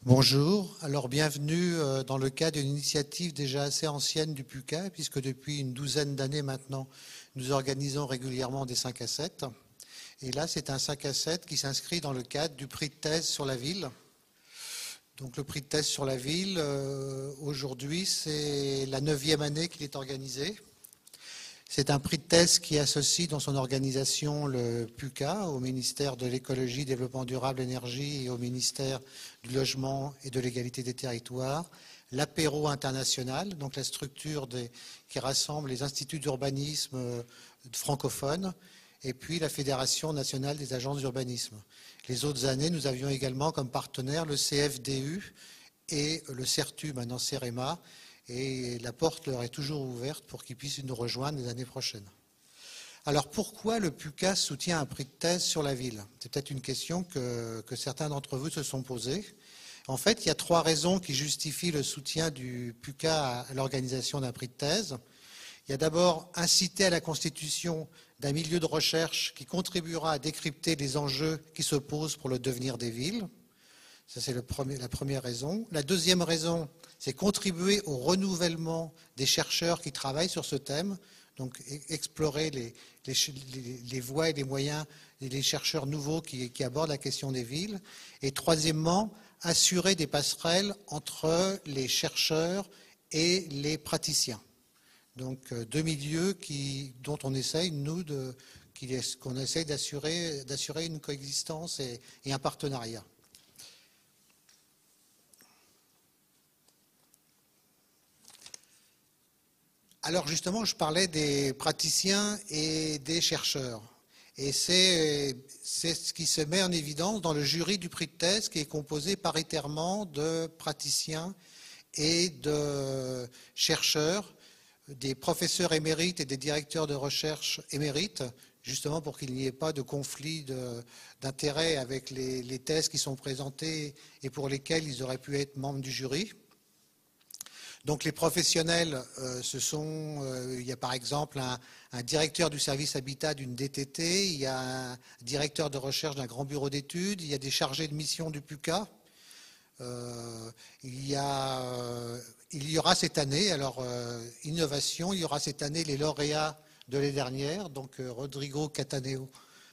Bonjour, alors bienvenue dans le cadre d'une initiative déjà assez ancienne du PUCA, puisque depuis une douzaine d'années maintenant, nous organisons régulièrement des 5 à 7. Et là, c'est un 5 à 7 qui s'inscrit dans le cadre du prix de thèse sur la ville. Donc le prix de thèse sur la ville, aujourd'hui, c'est la 9e année qu'il est organisé. C'est un prix de thèse qui associe dans son organisation le PUCA au ministère de l'écologie, développement durable, énergie et au ministère du logement et de l'égalité des territoires, l'apéro international, donc la structure qui rassemble les instituts d'urbanisme francophones, et puis la Fédération nationale des agences d'urbanisme. Les autres années, nous avions également comme partenaires le CFDU et le CERTU, maintenant CEREMA, et la porte leur est toujours ouverte pour qu'ils puissent nous rejoindre les années prochaines. Alors pourquoi le PUCA soutient un prix de thèse sur la ville? C'est peut-être une question que certains d'entre vous se sont posées. En fait, il y a 3 raisons qui justifient le soutien du PUCA à l'organisation d'un prix de thèse. Il y a d'abord inciter à la constitution d'un milieu de recherche qui contribuera à décrypter les enjeux qui se posent pour le devenir des villes. Ça, c'est la première raison. La deuxième raison, c'est contribuer au renouvellement des chercheurs qui travaillent sur ce thème, donc explorer les voies et les moyens et les chercheurs nouveaux qui abordent la question des villes. Et troisièmement, assurer des passerelles entre les chercheurs et les praticiens. Donc 2 milieux dont on essaye, qu'on essaye d'assurer une coexistence et un partenariat. Alors justement, je parlais des praticiens et des chercheurs. Et c'est ce qui se met en évidence dans le jury du prix de thèse qui est composé paritairement de praticiens et de chercheurs, des professeurs émérites et des directeurs de recherche émérites, justement pour qu'il n'y ait pas de conflit d'intérêts avec les thèses qui sont présentées et pour lesquelles ils auraient pu être membres du jury. Donc les professionnels, il y a par exemple un directeur du service habitat d'une DTT, il y a un directeur de recherche d'un grand bureau d'études, il y a des chargés de mission du PUCA. Il y aura cette année, innovation, il y aura cette année les lauréats de l'année dernière, donc Rodrigo Cataneo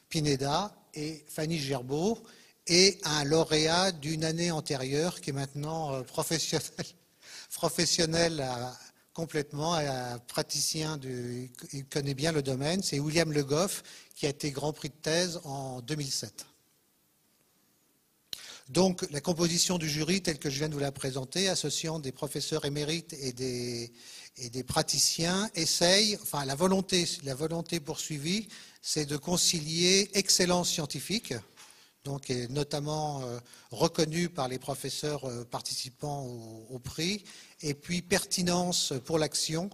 Pineda et Fanny Gerbeau, et un lauréat d'une année antérieure qui est maintenant professionnel complètement, praticien, il connaît bien le domaine, c'est William Le Goff qui a été grand prix de thèse en 2007. Donc la composition du jury telle que je viens de vous la présenter, associant des professeurs émérites et des praticiens, la volonté poursuivie, c'est de concilier excellence scientifique, donc est notamment reconnu par les professeurs participants au prix, et puis pertinence pour l'action,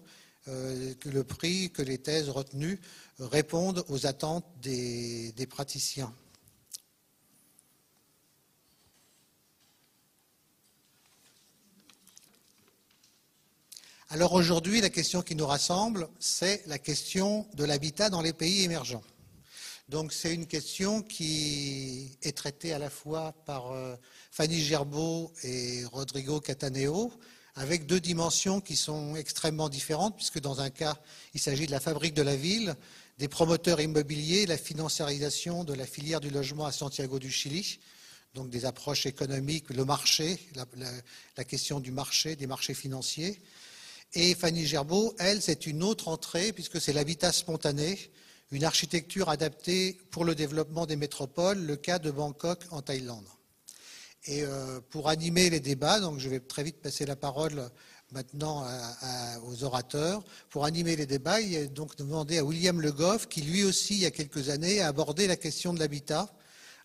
que les thèses retenues répondent aux attentes des praticiens. Alors aujourd'hui, la question qui nous rassemble, c'est la question de l'habitat dans les pays émergents. Donc c'est une question qui est traitée à la fois par Fanny Gerbeau et Rodrigo Cataneo, avec 2 dimensions qui sont extrêmement différentes, puisque dans un cas, il s'agit de la fabrique de la ville, des promoteurs immobiliers, la financiarisation de la filière du logement à Santiago du Chili, donc des approches économiques, le marché, la question du marché, des marchés financiers. Et Fanny Gerbeau, elle, c'est une autre entrée, puisque c'est l'habitat spontané, une architecture adaptée pour le développement des métropoles, le cas de Bangkok en Thaïlande. Et pour animer les débats, donc je vais très vite passer la parole maintenant aux orateurs, pour animer les débats, il est donc demandé à William Le Goff, qui lui aussi, il y a quelques années, a abordé la question de l'habitat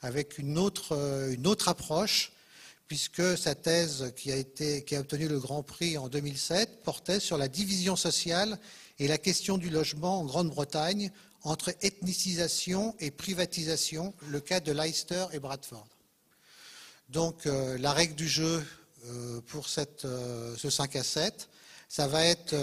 avec une autre approche, puisque sa thèse qui a obtenu le Grand Prix en 2007 portait sur la division sociale et la question du logement en Grande-Bretagne entre ethnicisation et privatisation, le cas de Leicester et Bradford. Donc la règle du jeu pour ce 5 à 7, ça va être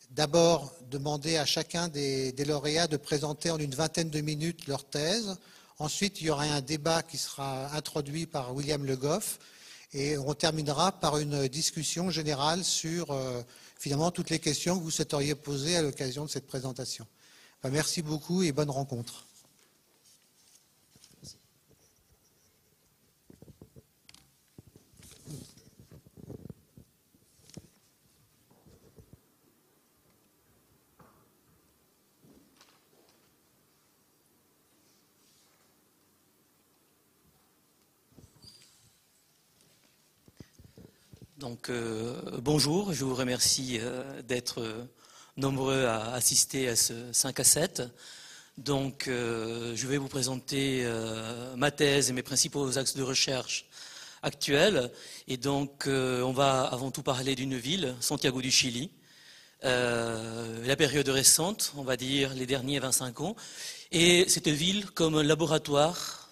d'abord demander à chacun des lauréats de présenter en une vingtaine de minutes leur thèse. Ensuite, il y aura un débat qui sera introduit par William Le Goff. Et on terminera par une discussion générale sur finalement toutes les questions que vous souhaiteriez poser à l'occasion de cette présentation. Enfin, merci beaucoup et bonne rencontre. Donc, bonjour, je vous remercie d'être nombreux à assister à ce 5 à 7. Donc, je vais vous présenter ma thèse et mes principaux axes de recherche actuels. Et donc, on va avant tout parler d'une ville, Santiago du Chili, la période récente, on va dire les derniers 25 ans, et cette ville comme un laboratoire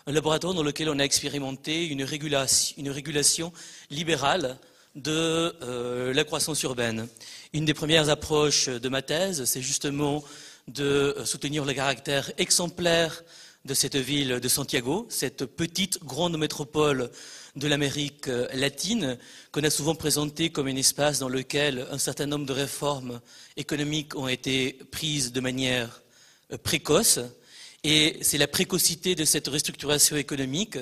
dans lequel on a expérimenté une régulation libérale de la croissance urbaine. Une des premières approches de ma thèse, c'est justement de soutenir le caractère exemplaire de cette ville de Santiago, cette petite grande métropole de l'Amérique latine, qu'on a souvent présentée comme un espace dans lequel un certain nombre de réformes économiques ont été prises de manière précoce. Et c'est la précocité de cette restructuration économique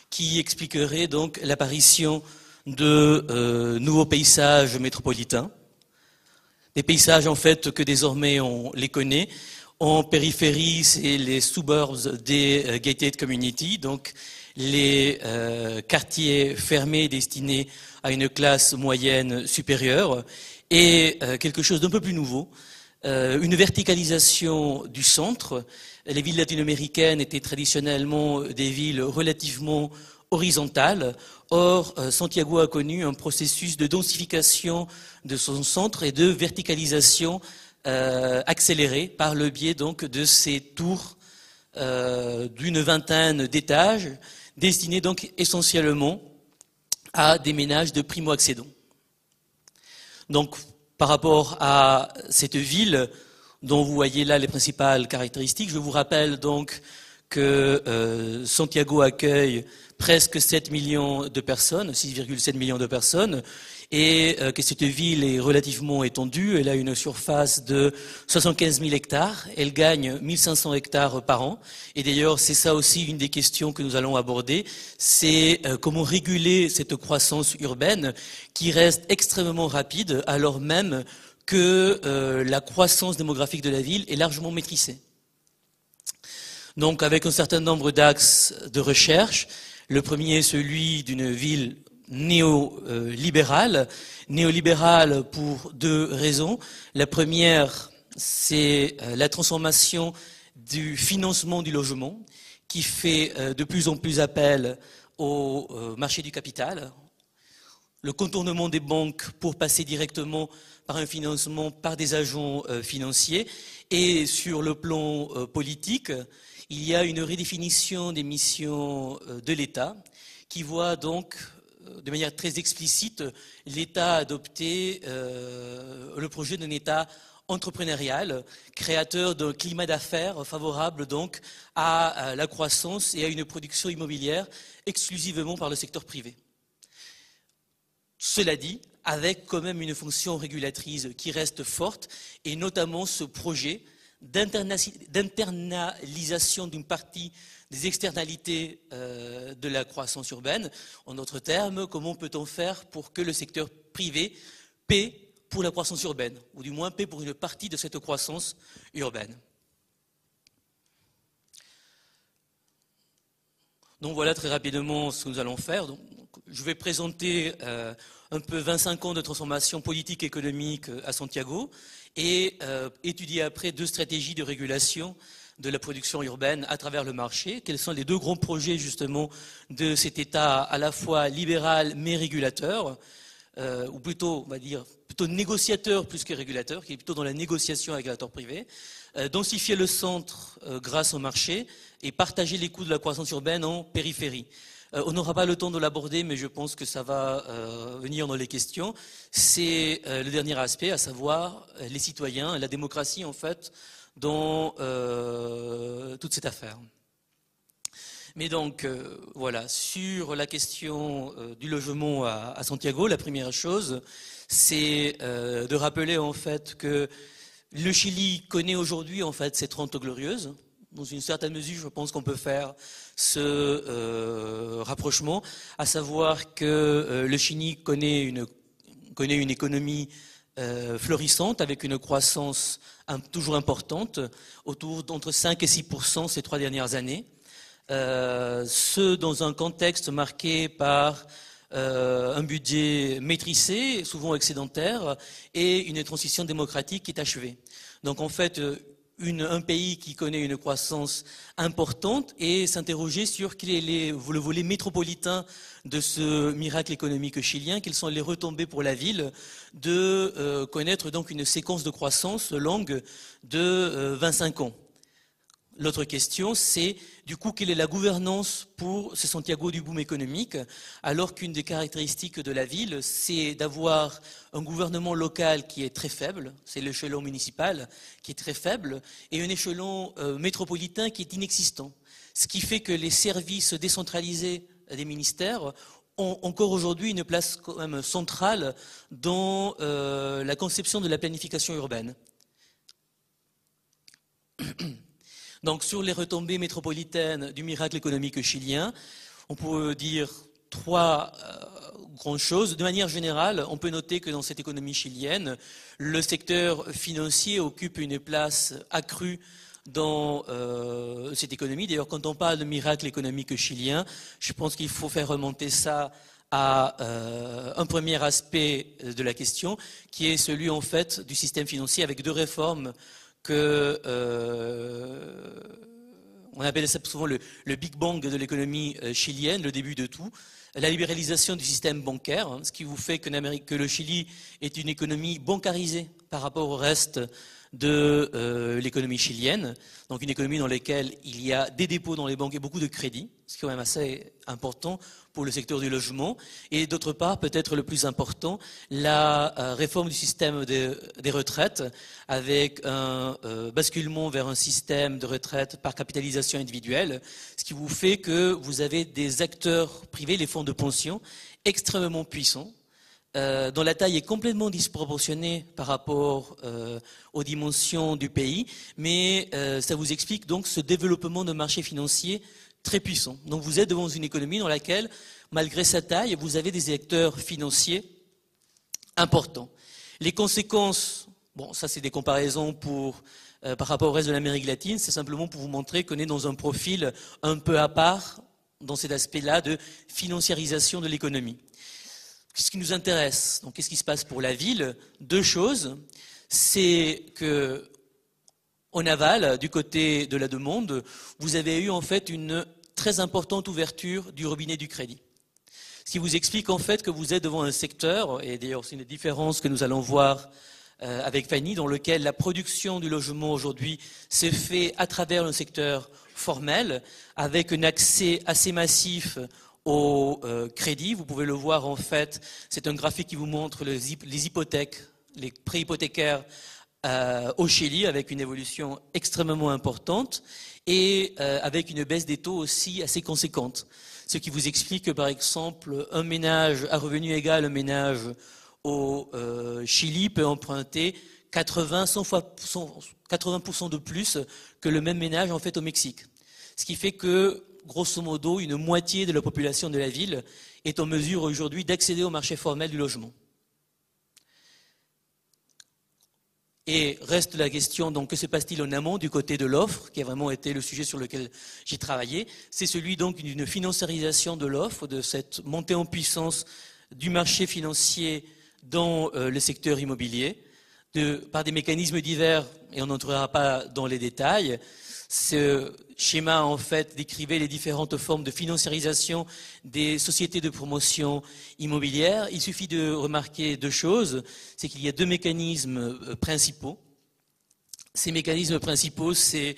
qui expliquerait donc l'apparition de nouveaux paysages métropolitains. Des paysages en fait que désormais on les connaît. En périphérie, c'est les suburbs des gated communities, donc les quartiers fermés destinés à une classe moyenne supérieure. Et quelque chose d'un peu plus nouveau, une verticalisation du centre. Les villes latino-américaines étaient traditionnellement des villes relativement horizontales. Or, Santiago a connu un processus de densification de son centre et de verticalisation accélérée par le biais donc de ces tours d'une vingtaine d'étages, destinés donc essentiellement à des ménages de primo-accédants. Donc, par rapport à cette ville, dont vous voyez là les principales caractéristiques, je vous rappelle donc que Santiago accueille presque 7 millions de personnes, 6,7 millions de personnes, et que cette ville est relativement étendue. Elle a une surface de 75 000 hectares, elle gagne 1500 hectares par an. Et d'ailleurs, c'est ça aussi une des questions que nous allons aborder, c'est comment réguler cette croissance urbaine qui reste extrêmement rapide, alors même que la croissance démographique de la ville est largement maîtrisée. Donc, avec un certain nombre d'axes de recherche, le premier est celui d'une ville néolibérale pour deux raisons. La première, c'est la transformation du financement du logement qui fait de plus en plus appel au marché du capital, le contournement des banques pour passer directement par un financement par des agents financiers. Et sur le plan politique, il y a une redéfinition des missions de l'État qui voit donc de manière très explicite l'État adopter le projet d'un État entrepreneurial, créateur d'un climat d'affaires favorable donc à la croissance et à une production immobilière exclusivement par le secteur privé. Cela dit, avec quand même une fonction régulatrice qui reste forte, et notamment ce projet d'internalisation d'une partie des externalités de la croissance urbaine. En d'autres termes, comment peut-on faire pour que le secteur privé paie pour la croissance urbaine, ou du moins paie pour une partie de cette croissance urbaine. Donc voilà très rapidement ce que nous allons faire. Donc, je vais présenter un peu 25 ans de transformation politique et économique à Santiago et étudier après deux stratégies de régulation de la production urbaine à travers le marché. Quels sont les deux grands projets justement de cet État à la fois libéral mais régulateur, ou plutôt, on va dire, plutôt négociateur plus que régulateur, qui est plutôt dans la négociation avec l'acteur privé, densifier le centre grâce au marché et partager les coûts de la croissance urbaine en périphérie. On n'aura pas le temps de l'aborder, mais je pense que ça va venir dans les questions. C'est le dernier aspect, à savoir les citoyens, la démocratie en fait, dans toute cette affaire. Mais donc, voilà, sur la question du logement à Santiago, la première chose, c'est de rappeler en fait que le Chili connaît aujourd'hui en fait ses 30 glorieuses. Dans une certaine mesure, je pense qu'on peut faire ce rapprochement, à savoir que le Chili connaît une économie florissante avec une croissance toujours importante, autour d'entre 5 et 6% ces 3 dernières années. Ce dans un contexte marqué par un budget maîtrisé, souvent excédentaire, et une transition démocratique qui est achevée. Donc en fait, un pays qui connaît une croissance importante et s'interroger sur quel est le volet métropolitain de ce miracle économique chilien, quelles sont les retombées pour la ville de connaître donc une séquence de croissance longue de 25 ans. L'autre question, c'est du coup quelle est la gouvernance pour ce Santiago du boom économique, alors qu'une des caractéristiques de la ville, c'est d'avoir un gouvernement local qui est très faible, c'est l'échelon municipal qui est très faible, et un échelon métropolitain qui est inexistant. Ce qui fait que les services décentralisés des ministères ont encore aujourd'hui une place quand même centrale dans la conception de la planification urbaine. Donc sur les retombées métropolitaines du miracle économique chilien, on peut dire 3 grandes choses. De manière générale, on peut noter que dans cette économie chilienne, le secteur financier occupe une place accrue dans cette économie. D'ailleurs, quand on parle de miracle économique chilien, je pense qu'il faut faire remonter ça à un premier aspect de la question, qui est celui en fait du système financier avec 2 réformes que on appelle ça souvent le Big Bang de l'économie chilienne, le début de tout. La libéralisation du système bancaire, ce qui vous fait que le Chili est une économie bancarisée par rapport au reste de l'économie chilienne, donc une économie dans laquelle il y a des dépôts dans les banques et beaucoup de crédits, ce qui est quand même assez important pour le secteur du logement, et d'autre part, peut-être le plus important, la réforme du système des retraites, avec un basculement vers un système de retraite par capitalisation individuelle, ce qui vous fait que vous avez des acteurs privés, les fonds de pension, extrêmement puissants, dont la taille est complètement disproportionnée par rapport aux dimensions du pays, mais ça vous explique donc ce développement de marché financier très puissant. Donc vous êtes devant une économie dans laquelle, malgré sa taille, vous avez des acteurs financiers importants. Les conséquences, bon, ça c'est des comparaisons par rapport au reste de l'Amérique latine, c'est simplement pour vous montrer qu'on est dans un profil un peu à part dans cet aspect-là de financiarisation de l'économie. Ce qui nous intéresse, donc qu'est-ce qui se passe pour la ville? 2 choses, c'est que en aval, du côté de la demande, vous avez eu en fait une très importante ouverture du robinet du crédit. Ce qui vous explique en fait que vous êtes devant un secteur, et d'ailleurs c'est une différence que nous allons voir avec Fanny, dans lequel la production du logement aujourd'hui se fait à travers le secteur formel, avec un accès assez massif au crédit. Vous pouvez le voir en fait, c'est un graphique qui vous montre les hypothèques, les prêts hypothécaires au Chili, avec une évolution extrêmement importante et avec une baisse des taux aussi assez conséquente. Ce qui vous explique que par exemple un ménage à revenu égal, un ménage au Chili peut emprunter 80% de plus que le même ménage en fait au Mexique. Ce qui fait que grosso modo, une moitié de la population de la ville est en mesure aujourd'hui d'accéder au marché formel du logement. Et reste la question, donc, que se passe-t-il en amont du côté de l'offre, qui a vraiment été le sujet sur lequel j'ai travaillé. C'est celui donc d'une financiarisation de l'offre, de cette montée en puissance du marché financier dans le secteur immobilier, par des mécanismes divers, et on n'entrera pas dans les détails. Ce schéma, en fait, décrivait les différentes formes de financiarisation des sociétés de promotion immobilière. Il suffit de remarquer 2 choses. C'est qu'il y a 2 mécanismes principaux. Ces mécanismes principaux, c'est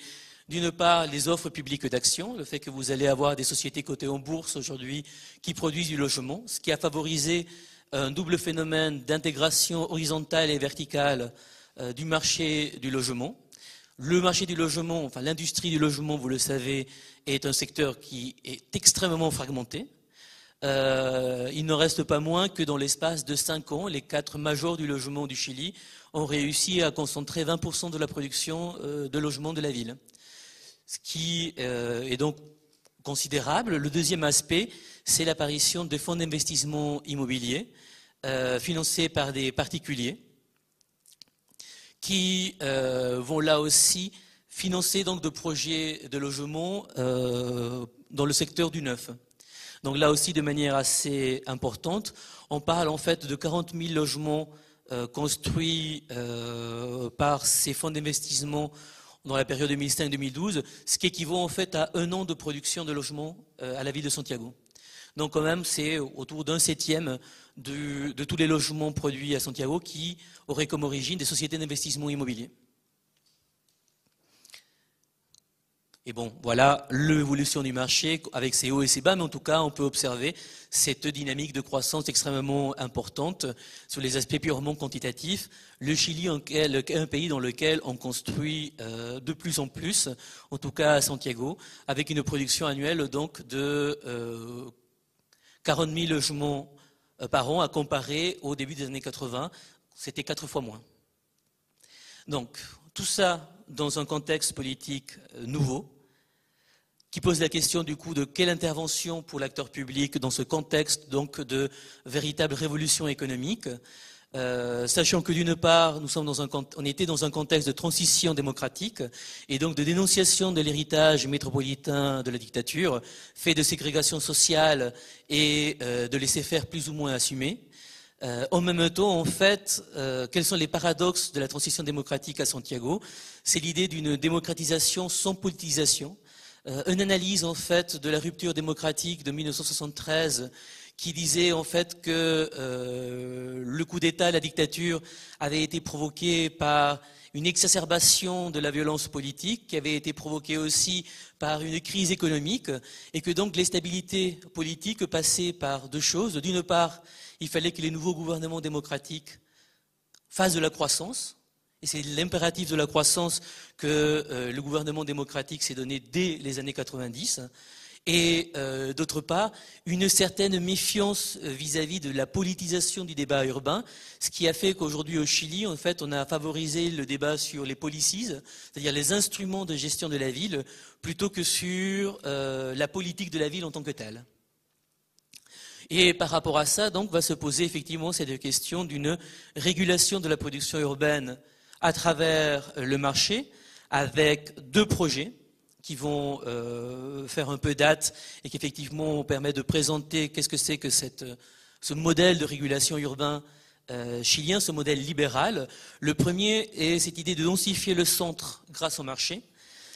d'une part les offres publiques d'actions, le fait que vous allez avoir des sociétés cotées en bourse aujourd'hui qui produisent du logement, ce qui a favorisé un double phénomène d'intégration horizontale et verticale du marché du logement. Le marché du logement, enfin l'industrie du logement, vous le savez, est un secteur qui est extrêmement fragmenté. Il n'en reste pas moins que dans l'espace de 5 ans, les 4 majors du logement du Chili ont réussi à concentrer 20% de la production de logements de la ville. Ce qui est donc considérable. Le deuxième aspect, c'est l'apparition de fonds d'investissement immobilier financés par des particuliers qui vont là aussi financer donc de projets de logement dans le secteur du neuf. Donc là aussi de manière assez importante, on parle en fait de 40 000 logements construits par ces fonds d'investissement dans la période 2005-2012, ce qui équivaut en fait à 1 an de production de logements à la ville de Santiago. Donc quand même, c'est autour d'1/7 de tous les logements produits à Santiago qui auraient comme origine des sociétés d'investissement immobilier. Et bon, voilà l'évolution du marché avec ses hauts et ses bas, mais en tout cas, on peut observer cette dynamique de croissance extrêmement importante sur les aspects purement quantitatifs. Le Chili est un pays dans lequel on construit de plus en plus, en tout cas à Santiago, avec une production annuelle donc de 40 000 logements par an à comparer au début des années 80, c'était 4 fois moins. Donc, tout ça dans un contexte politique nouveau, qui pose la question du coup de quelle intervention pour l'acteur public dans ce contexte donc de véritable révolution économique, sachant que d'une part on était dans un contexte de transition démocratique et donc de dénonciation de l'héritage métropolitain de la dictature, fait de ségrégation sociale et de laisser-faire plus ou moins assumé. En même temps, en fait, quels sont les paradoxes de la transition démocratique à Santiago? C'est l'idée d'une démocratisation sans politisation. Une analyse en fait de la rupture démocratique de 1973 qui disait en fait que le coup d'État, la dictature avait été provoqué par une exacerbation de la violence politique, qui avait été provoquée aussi par une crise économique, et que donc l'instabilité politique passait par 2 choses. D'une part, il fallait que les nouveaux gouvernements démocratiques fassent de la croissance. Et c'est l'impératif de la croissance que le gouvernement démocratique s'est donné dès les années 90. Et d'autre part, une certaine méfiance vis-à-vis de la politisation du débat urbain, ce qui a fait qu'aujourd'hui au Chili, en fait, on a favorisé le débat sur les policies, c'est-à-dire les instruments de gestion de la ville, plutôt que sur la politique de la ville en tant que telle. Et par rapport à ça, donc, va se poser effectivement cette question d'une régulation de la production urbaine à travers le marché, avec 2 projets qui vont faire un peu date et qui effectivement permettent de présenter qu'est-ce que c'est que ce modèle de régulation urbain chilien, ce modèle libéral. Le premier est cette idée de densifier le centre grâce au marché,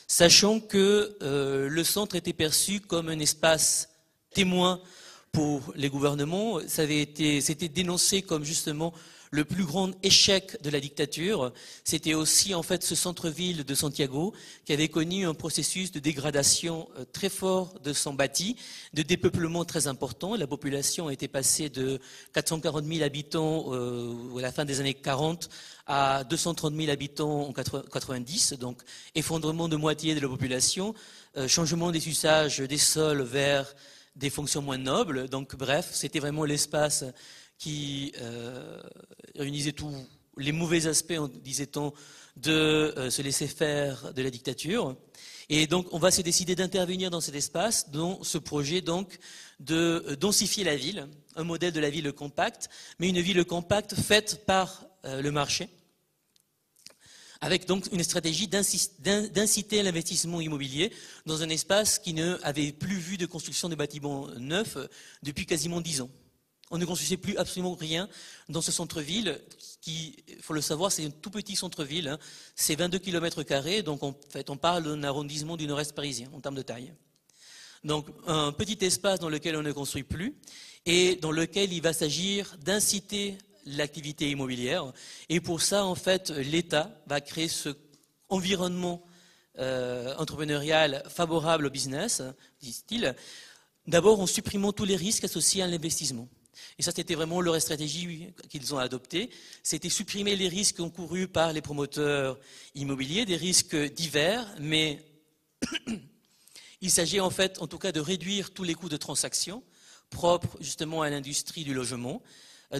sachant que le centre était perçu comme un espace témoin pour les gouvernements. C'était dénoncé comme justement le plus grand échec de la dictature. C'était aussi en fait ce centre-ville de Santiago qui avait connu un processus de dégradation très fort de son bâti, de dépeuplement très important. La population était passée de 440 000 habitants à la fin des années 40 à 230 000 habitants en 90, donc effondrement de moitié de la population, changement des usages des sols vers des fonctions moins nobles. Donc bref, c'était vraiment l'espace qui réunissait tous les mauvais aspects, disait-on, de se laisser faire de la dictature. Et donc, on va se décider d'intervenir dans cet espace, dans ce projet donc de densifier la ville, un modèle de la ville compacte, mais une ville compacte faite par le marché, avec donc une stratégie d'inciter à l'investissement immobilier dans un espace qui n'avait plus vu de construction de bâtiments neufs depuis quasiment 10 ans. On ne construisait plus absolument rien dans ce centre-ville qui, il faut le savoir, c'est un tout petit centre-ville, hein. C'est 22 km², donc en fait on parle d'un arrondissement du nord-est parisien en termes de taille. Donc un petit espace dans lequel on ne construit plus et dans lequel il va s'agir d'inciter l'activité immobilière. Et pour ça, en fait, l'État va créer ce environnement entrepreneurial favorable au business, dit-il, d'abord en supprimant tous les risques associés à l'investissement. Et ça, c'était vraiment leur stratégie qu'ils ont adoptée. C'était supprimer les risques encourus par les promoteurs immobiliers, des risques divers, mais il s'agit en fait, en tout cas, de réduire tous les coûts de transaction propres justement à l'industrie du logement.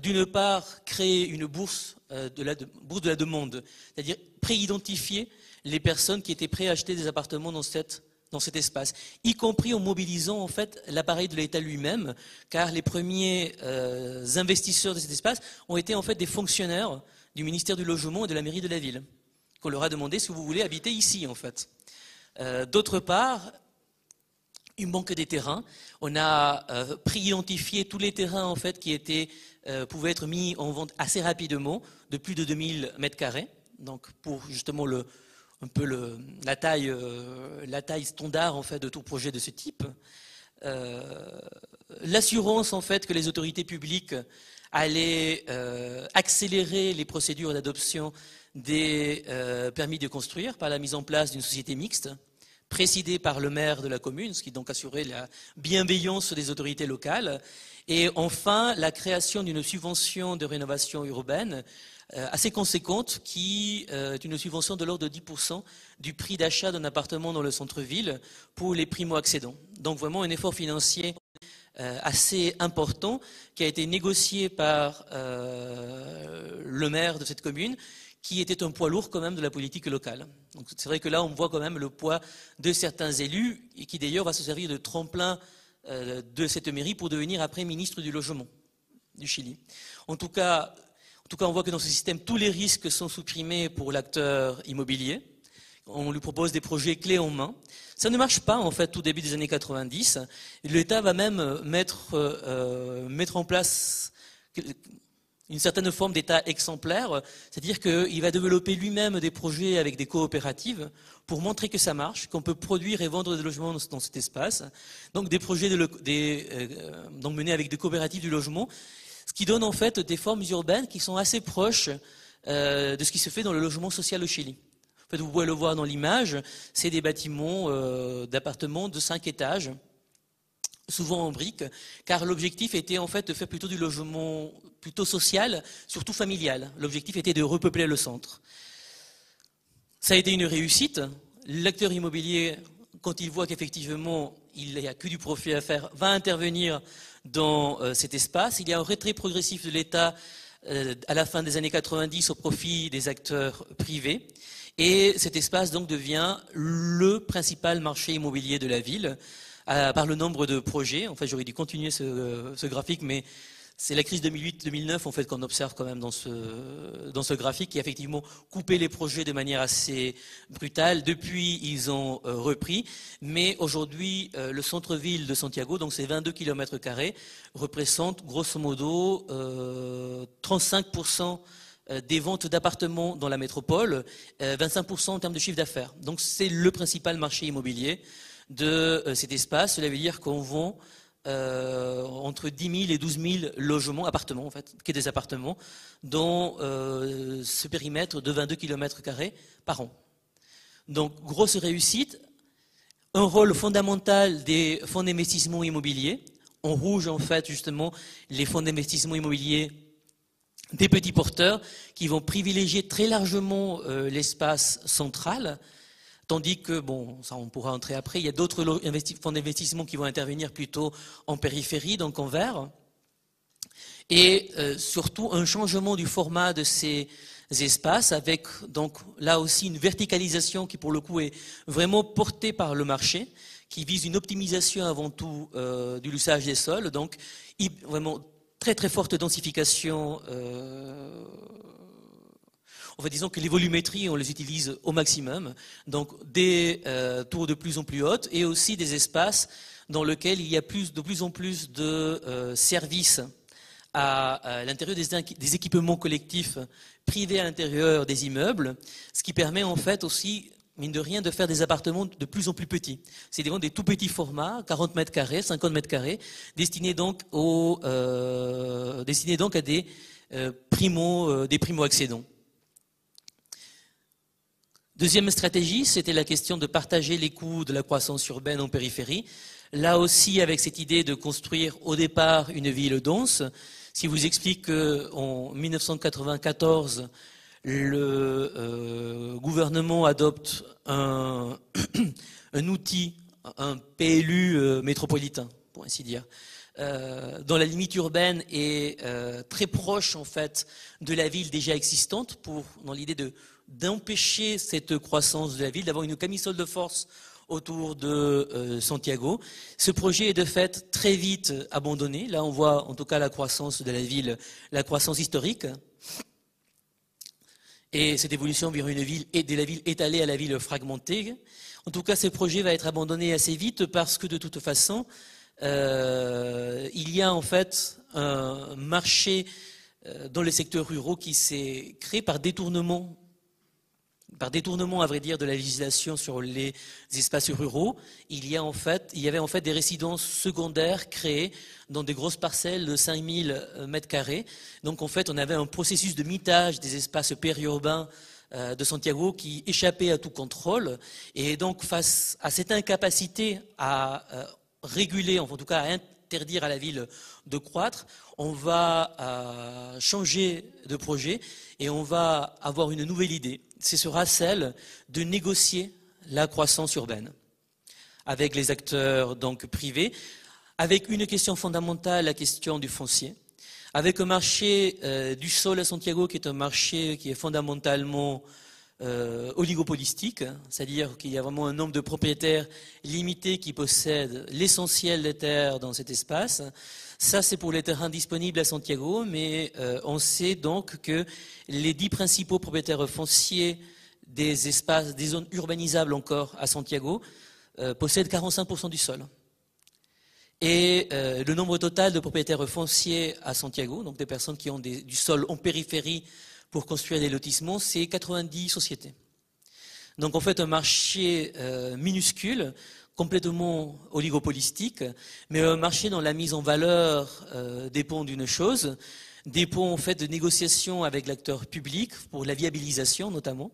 D'une part, créer une bourse de la demande, c'est-à-dire préidentifier les personnes qui étaient prêtes à acheter des appartements dans cet espace, y compris en mobilisant en fait l'appareil de l'État lui-même, car les premiers investisseurs de cet espace ont été en fait des fonctionnaires du ministère du Logement et de la mairie de la ville, qu'on leur a demandé si vous voulez habiter ici en fait. D'autre part, une banque des terrains. On a préidentifié tous les terrains en fait qui pouvaient être mis en vente assez rapidement, de plus de 2000 m². Donc pour justement la taille standard en fait de tout projet de ce type. L'assurance en fait que les autorités publiques allaient accélérer les procédures d'adoption des permis de construire par la mise en place d'une société mixte, présidée par le maire de la commune, ce qui donc assurait la bienveillance des autorités locales. Et enfin, la création d'une subvention de rénovation urbaine assez conséquente, qui est une subvention de l'ordre de 10% du prix d'achat d'un appartement dans le centre-ville pour les primo-accédants. Donc vraiment un effort financier assez important qui a été négocié par le maire de cette commune, qui était un poids lourd quand même de la politique locale. Donc c'est vrai que là on voit quand même le poids de certains élus et qui d'ailleurs va se servir de tremplin de cette mairie pour devenir après ministre du Logement du Chili. En tout cas, on voit que dans ce système, tous les risques sont supprimés pour l'acteur immobilier. On lui propose des projets clés en main. Ça ne marche pas, en fait, au début des années 90. L'État va même mettre en place une certaine forme d'État exemplaire, c'est-à-dire qu'il va développer lui-même des projets avec des coopératives pour montrer que ça marche, qu'on peut produire et vendre des logements dans cet espace. Donc des projets donc menés avec des coopératives du logement, ce qui donne en fait des formes urbaines qui sont assez proches de ce qui se fait dans le logement social au Chili. En fait, vous pouvez le voir dans l'image, c'est des bâtiments d'appartements de 5 étages, souvent en briques, car l'objectif était en fait de faire plutôt du logement plutôt social, surtout familial. L'objectif était de repeupler le centre. Ça a été une réussite. L'acteur immobilier, quand il voit qu'effectivement il n'y a que du profit à faire, va intervenir dans cet espace. Il y a un retrait progressif de l'État à la fin des années 90 au profit des acteurs privés. Et cet espace donc devient le principal marché immobilier de la ville, par le nombre de projets. En fait, j'aurais dû continuer ce graphique, mais c'est la crise 2008-2009 en fait qu'on observe quand même dans ce graphique, qui a effectivement coupé les projets de manière assez brutale. Depuis, ils ont repris, mais aujourd'hui, le centre-ville de Santiago, donc c'est 22 km², représente grosso modo 35% des ventes d'appartements dans la métropole, 25% en termes de chiffre d'affaires. Donc c'est le principal marché immobilier de cet espace. Cela veut dire qu'on vend entre 10 000 et 12 000 logements, appartements en fait, qui est des appartements, dans ce périmètre de 22 km² par an. Donc grosse réussite, un rôle fondamental des fonds d'investissement immobilier. En rouge en fait justement les fonds d'investissement immobilier des petits porteurs qui vont privilégier très largement l'espace central. Tandis que, bon, ça on pourra entrer après, il y a d'autres fonds d'investissement qui vont intervenir plutôt en périphérie, donc en vert. Et surtout un changement du format de ces espaces avec donc là aussi une verticalisation qui pour le coup est vraiment portée par le marché, qui vise une optimisation avant tout de l'usage des sols, donc vraiment très très forte densification. En fait, disons que les volumétries, on les utilise au maximum, donc des tours de plus en plus hautes et aussi des espaces dans lesquels il y a de plus en plus de services à l'intérieur des équipements collectifs privés à l'intérieur des immeubles, ce qui permet en fait aussi, mine de rien, de faire des appartements de plus en plus petits. C'est des tout petits formats, 40 m², 50 m², destinés donc à des primo-accédants. Deuxième stratégie, c'était la question de partager les coûts de la croissance urbaine en périphérie. Là aussi, avec cette idée de construire au départ une ville dense. Si je vous explique qu'en 1994, le gouvernement adopte un outil, un PLU métropolitain, pour ainsi dire, dont la limite urbaine est très proche en fait de la ville déjà existante, dans l'idée d'empêcher cette croissance de la ville, d'avoir une camisole de force autour de Santiago. Ce projet est de fait très vite abandonné. Là, on voit en tout cas la croissance de la ville, la croissance historique. Et cette évolution vers une ville et de la ville étalée à la ville fragmentée. En tout cas, ce projet va être abandonné assez vite parce que de toute façon, il y a en fait un marché dans les secteurs ruraux qui s'est créé par détournement, à vrai dire, de la législation sur les espaces ruraux. Il y avait en fait des résidences secondaires créées dans des grosses parcelles de 5000 mètres carrés. Donc en fait, on avait un processus de mitage des espaces périurbains de Santiago qui échappait à tout contrôle. Et donc face à cette incapacité à réguler, en tout cas à interdire à la ville de croître, on va changer de projet et on va avoir une nouvelle idée. Ce sera celle de négocier la croissance urbaine avec les acteurs donc privés, avec une question fondamentale, la question du foncier, avec un marché du sol à Santiago qui est un marché qui est fondamentalement oligopolistique, c'est-à-dire qu'il y a vraiment un nombre de propriétaires limités qui possèdent l'essentiel des terres dans cet espace. Ça, c'est pour les terrains disponibles à Santiago, mais on sait donc que les 10 principaux propriétaires fonciers des espaces, des zones urbanisables encore à Santiago, possèdent 45% du sol. Et le nombre total de propriétaires fonciers à Santiago, donc des personnes qui ont du sol en périphérie pour construire des lotissements, c'est 90 sociétés. Donc en fait un marché minuscule, complètement oligopolistique, mais un marché dont la mise en valeur dépend d'une chose, dépend en fait de négociations avec l'acteur public pour la viabilisation notamment,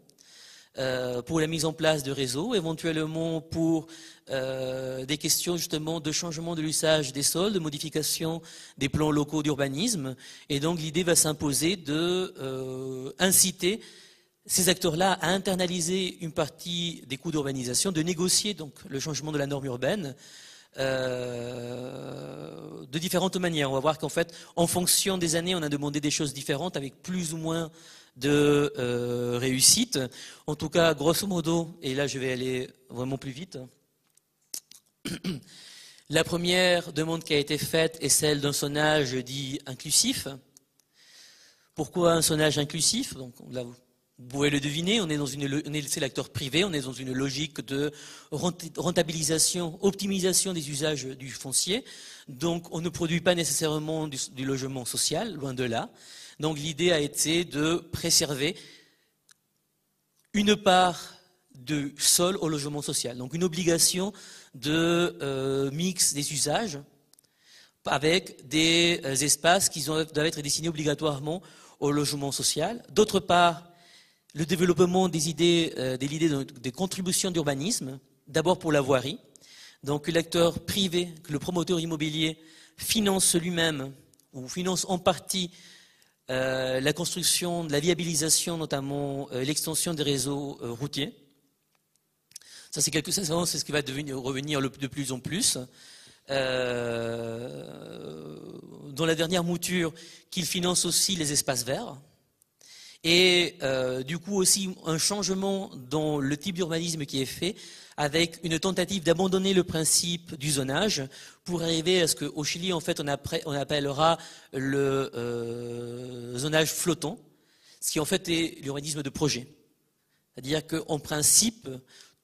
pour la mise en place de réseaux, éventuellement pour des questions justement de changement de l'usage des sols, de modification des plans locaux d'urbanisme. Et donc l'idée va s'imposer de inciter ces acteurs-là à internaliser une partie des coûts d'urbanisation, de négocier donc le changement de la norme urbaine de différentes manières. On va voir qu'en fait, en fonction des années, on a demandé des choses différentes avec plus ou moins de réussite. En tout cas, grosso modo, et là je vais aller vraiment plus vite, la première demande qui a été faite est celle d'un zonage dit inclusif. Pourquoi un zonage inclusif? Donc, là, vous pouvez le deviner, c'est l'acteur privé, on est dans une logique de rentabilisation, optimisation des usages du foncier. Donc on ne produit pas nécessairement du logement social, loin de là. Donc l'idée a été de préserver une part de sol au logement social. Donc une obligation de mix des usages avec des espaces qui doivent être destinés obligatoirement au logement social. D'autre part, le développement des idées des contributions d'urbanisme, d'abord pour la voirie. Donc l'acteur privé, que le promoteur immobilier finance lui-même ou finance en partie la construction, la viabilisation, notamment l'extension des réseaux routiers. Ça, c'est ce qui va revenir de plus en plus. Dans la dernière mouture, qu'il finance aussi les espaces verts. Et du coup aussi un changement dans le type d'urbanisme qui est fait avec une tentative d'abandonner le principe du zonage pour arriver à ce qu'au Chili, en fait, on appellera le zonage flottant, ce qui en fait est l'urbanisme de projet. C'est-à-dire qu'en principe,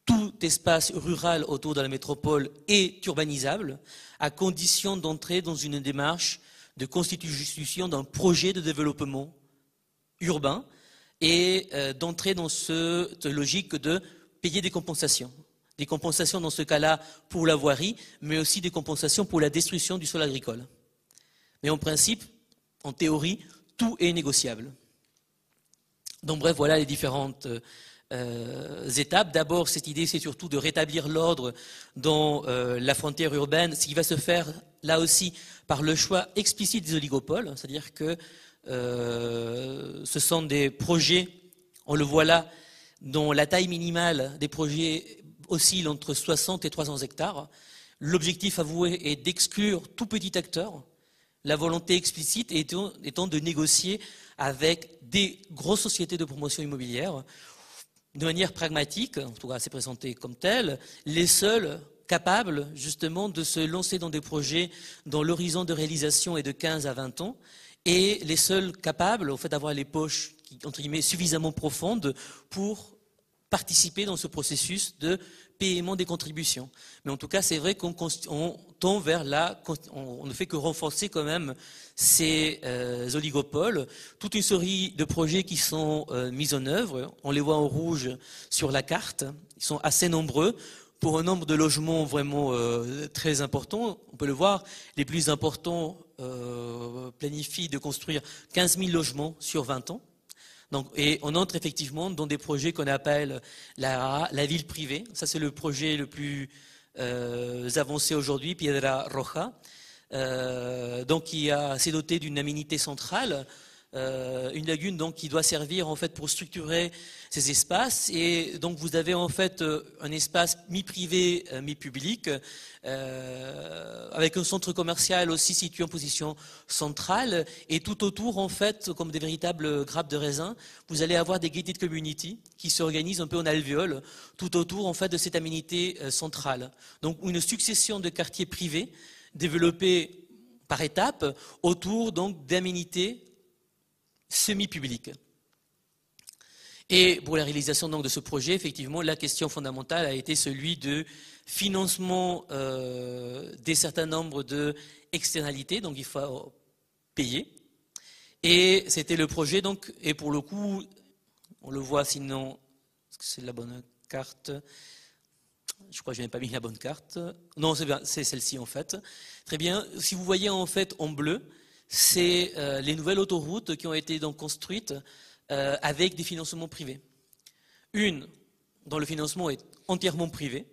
tout espace rural autour de la métropole est urbanisable à condition d'entrer dans une démarche de constitution d'un projet de développement urbain et d'entrer dans cette logique de payer des compensations. Des compensations dans ce cas-là pour la voirie, mais aussi des compensations pour la destruction du sol agricole. Mais en principe, en théorie, tout est négociable. Donc bref, voilà les différentes étapes. D'abord, cette idée, c'est surtout de rétablir l'ordre dans la frontière urbaine, ce qui va se faire là aussi par le choix explicite des oligopoles, c'est-à-dire que ce sont des projets, on le voit là, dont la taille minimale des projets oscille entre 60 et 300 hectares. L'objectif avoué est d'exclure tout petit acteur, la volonté explicite étant de négocier avec des grosses sociétés de promotion immobilière de manière pragmatique, en tout cas c'est présenté comme tel, les seuls capables justement de se lancer dans des projets dont l'horizon de réalisation est de 15 à 20 ans et les seuls capables en fait, d'avoir les poches entre guillemets, suffisamment profondes pour participer dans ce processus de paiement des contributions. Mais en tout cas, c'est vrai qu'on tend vers on ne fait que renforcer quand même ces oligopoles. Toute une série de projets qui sont mis en œuvre, on les voit en rouge sur la carte, ils sont assez nombreux. Pour un nombre de logements vraiment très important, on peut le voir, les plus importants planifient de construire 15 000 logements sur 20 ans. Donc, et on entre effectivement dans des projets qu'on appelle la ville privée. Ça, c'est le projet le plus avancé aujourd'hui, Piedra Roja, donc qui s'est doté d'une aménité centrale, une lagune donc qui doit servir en fait pour structurer ces espaces. Et donc vous avez en fait un espace mi-privé, mi-public, avec un centre commercial aussi situé en position centrale. Et tout autour, en fait, comme des véritables grappes de raisin, vous allez avoir des gated community qui s'organisent un peu en alvéole, tout autour en fait de cette aménité centrale. Donc une succession de quartiers privés développés par étapes autour donc d'aménités semi-public. Et pour la réalisation donc, de ce projet, effectivement, la question fondamentale a été celui de financement des certains nombres d'externalités, donc il faut payer. Et c'était le projet, donc, et pour le coup, on le voit sinon, est-ce que c'est la bonne carte? Je crois que je n'ai pas mis la bonne carte. Non, c'est bien, c'est celle-ci en fait. Très bien. Si vous voyez en fait en bleu, c'est les nouvelles autoroutes qui ont été donc construites avec des financements privés. Une dont le financement est entièrement privé.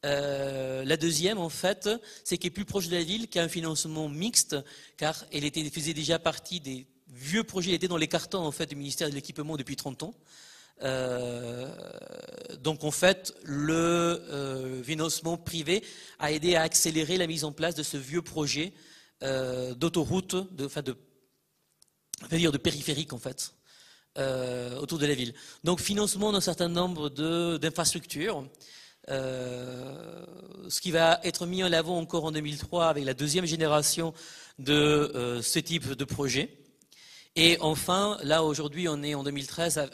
La deuxième, en fait, c'est qu'elle est plus proche de la ville, qui a un financement mixte, car elle faisait déjà partie des vieux projets, elle était dans les cartons en fait, du ministère de l'Équipement depuis 30 ans. Donc en fait, le financement privé a aidé à accélérer la mise en place de ce vieux projet d'autoroute, de périphérique en fait, autour de la ville. Donc financement d'un certain nombre d'infrastructures, ce qui va être mis en avant encore en 2003 avec la deuxième génération de ce type de projet. Et enfin, là aujourd'hui on est en 2013,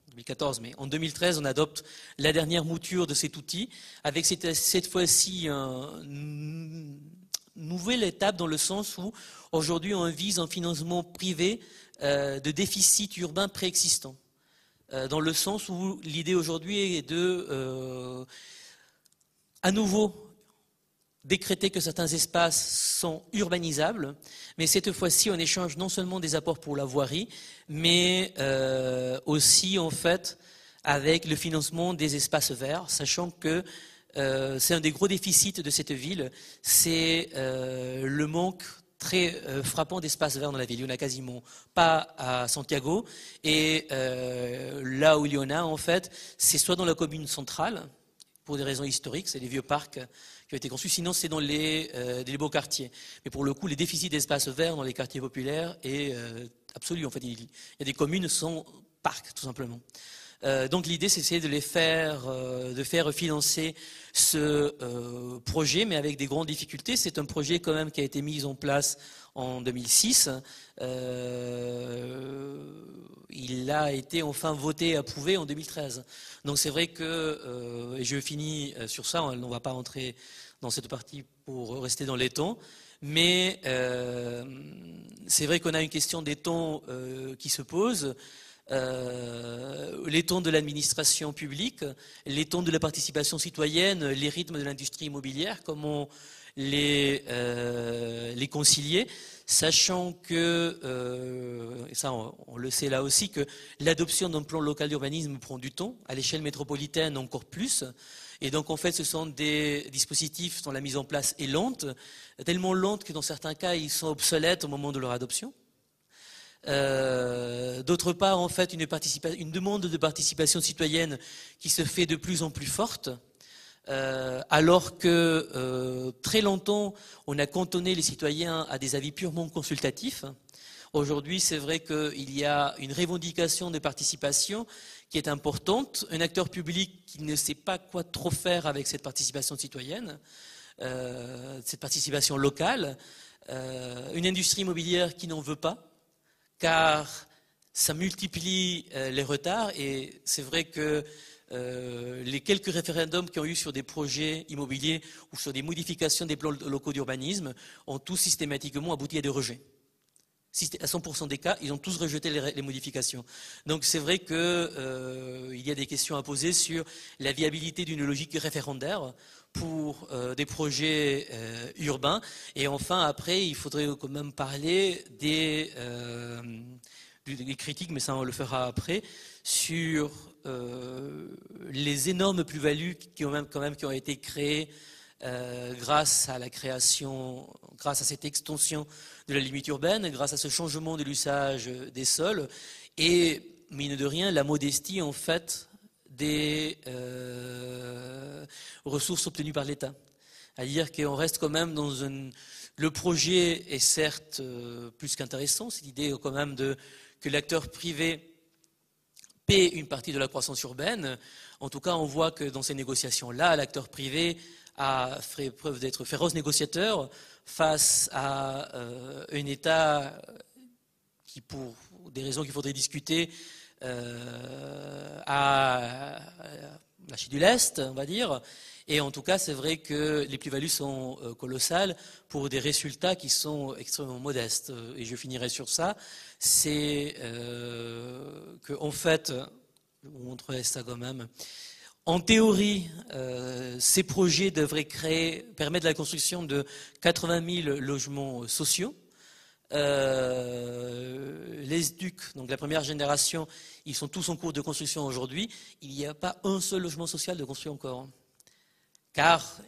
2014, mais en 2013 on adopte la dernière mouture de cet outil avec cette fois-ci une nouvelle étape dans le sens où aujourd'hui on vise un financement privé de déficit urbain préexistant. Dans le sens où l'idée aujourd'hui est de à nouveau décréter que certains espaces sont urbanisables, mais cette fois-ci on échange non seulement des apports pour la voirie, mais aussi en fait avec le financement des espaces verts, sachant que c'est un des gros déficits de cette ville, c'est le manque très frappant d'espaces verts dans la ville. Il n'y en a quasiment pas à Santiago, et là où il y en a en fait, c'est soit dans la commune centrale, pour des raisons historiques, c'est les vieux parcs qui ont été construits, sinon c'est dans les beaux quartiers. Mais pour le coup, les déficits d'espaces verts dans les quartiers populaires est absolu. En fait, il y a des communes sans parcs, tout simplement. Donc l'idée, c'est de faire financer ce projet, mais avec des grandes difficultés. C'est un projet quand même qui a été mis en place en 2006. Il a été enfin voté et approuvé en 2013. Donc c'est vrai que, et je finis sur ça, on ne va pas rentrer dans cette partie pour rester dans les temps, mais c'est vrai qu'on a une question des temps qui se pose. Les temps de l'administration publique, les temps de la participation citoyenne, les rythmes de l'industrie immobilière, comment les concilier, sachant que, et ça on le sait là aussi, que l'adoption d'un plan local d'urbanisme prend du temps, à l'échelle métropolitaine encore plus. Et donc en fait ce sont des dispositifs dont la mise en place est lente, tellement lente que dans certains cas ils sont obsolètes au moment de leur adoption. D'autre part, en fait, une demande de participation citoyenne qui se fait de plus en plus forte, alors que très longtemps, on a cantonné les citoyens à des avis purement consultatifs. Aujourd'hui, c'est vrai qu'il y a une revendication de participation qui est importante, un acteur public qui ne sait pas quoi trop faire avec cette participation citoyenne, cette participation locale, une industrie immobilière qui n'en veut pas, car ça multiplie les retards, et c'est vrai que les quelques référendums qui ont eu sur des projets immobiliers ou sur des modifications des plans locaux d'urbanisme ont tous systématiquement abouti à des rejets. À 100% des cas, ils ont tous rejeté les modifications. Donc c'est vrai qu'il y a des questions à poser sur la viabilité d'une logique référendaire pour des projets urbains. Et enfin, après, il faudrait quand même parler des critiques, mais ça on le fera après, sur les énormes plus-values qui ont été créées grâce à la création, grâce à cette extension de la limite urbaine, grâce à ce changement de l'usage des sols, et mine de rien, la modestie en fait des ressources obtenues par l'État. C'est-à-dire qu'on reste quand même dans le projet est certes plus qu'intéressant, c'est l'idée quand même que l'acteur privé paie une partie de la croissance urbaine. En tout cas, on voit que dans ces négociations-là, l'acteur privé a fait preuve d'être féroce négociateur face à un État qui, pour des raisons qu'il faudrait discuter, a lâché du lest, on va dire. Et en tout cas, c'est vrai que les plus-values sont colossales pour des résultats qui sont extrêmement modestes. Et je finirai sur ça. C'est qu'en fait, je vous montrerai ça quand même. En théorie, ces projets devraient permettre la construction de 80 000 logements sociaux. Les SDUC, donc la première génération, ils sont tous en cours de construction aujourd'hui. Il n'y a pas un seul logement social de construit encore. Car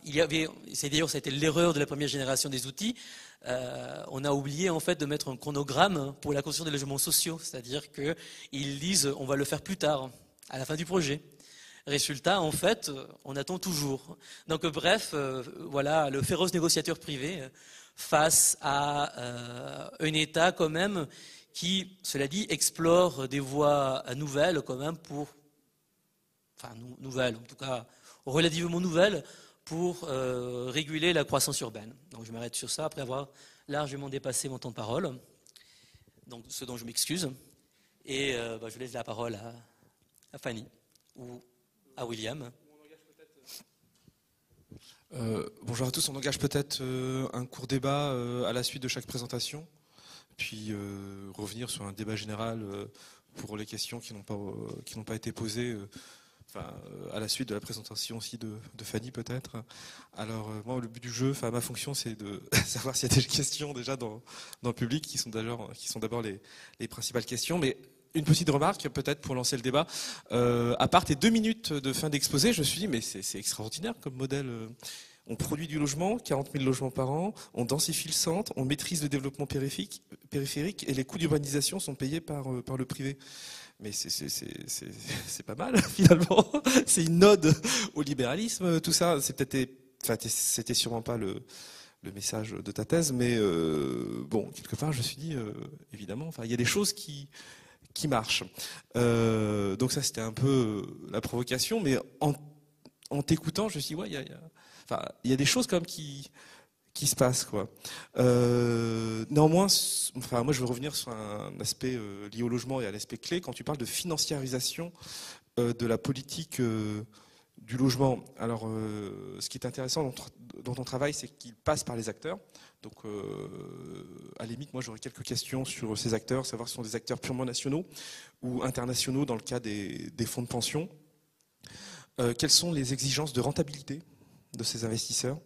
c'est d'ailleurs ça a été l'erreur de la première génération des outils, on a oublié en fait de mettre un chronogramme pour la construction des logements sociaux, c'est-à-dire qu'ils disent on va le faire plus tard, à la fin du projet. Résultat, en fait, on attend toujours. Donc bref, voilà, le féroce négociateur privé face à un État quand même qui, cela dit, explore des voies nouvelles quand même nouvelles en tout cas, relativement nouvelles pour réguler la croissance urbaine. Donc je m'arrête sur ça après avoir largement dépassé mon temps de parole, donc ce dont je m'excuse. Et je laisse la parole à Fanny ou à William. Bonjour à tous, on engage peut-être un court débat à la suite de chaque présentation, puis revenir sur un débat général pour les questions qui n'ont pas été posées. À la suite de la présentation aussi de Fanny peut-être. Alors moi le but du jeu, ma fonction c'est de savoir s'il y a des questions déjà dans le public qui sont d'abord les principales questions. Mais une petite remarque peut-être pour lancer le débat. À part tes 2 minutes de fin d'exposé, je me suis dit mais c'est extraordinaire comme modèle. On produit du logement, 40 000 logements par an, on densifie le centre, on maîtrise le développement périphérique et les coûts d'urbanisation sont payés par le privé. Mais c'est pas mal finalement. C'est une ode au libéralisme, tout ça. C'était sûrement pas le message de ta thèse, mais bon, quelque part, je me suis dit, évidemment, il y a des choses qui marchent. Donc ça, c'était un peu la provocation, mais en t'écoutant, je me suis dit, ouais, il y a des choses quand même qui se passe quoi. Néanmoins, moi je veux revenir sur un aspect lié au logement et à l'aspect clé quand tu parles de financiarisation de la politique du logement. Alors, ce qui est intéressant dans ton travail, c'est qu'il passe par les acteurs. Donc, à la limite, moi j'aurais quelques questions sur ces acteurs, savoir si ce sont des acteurs purement nationaux ou internationaux dans le cas des fonds de pension. Quelles sont les exigences de rentabilité de ces investisseurs ?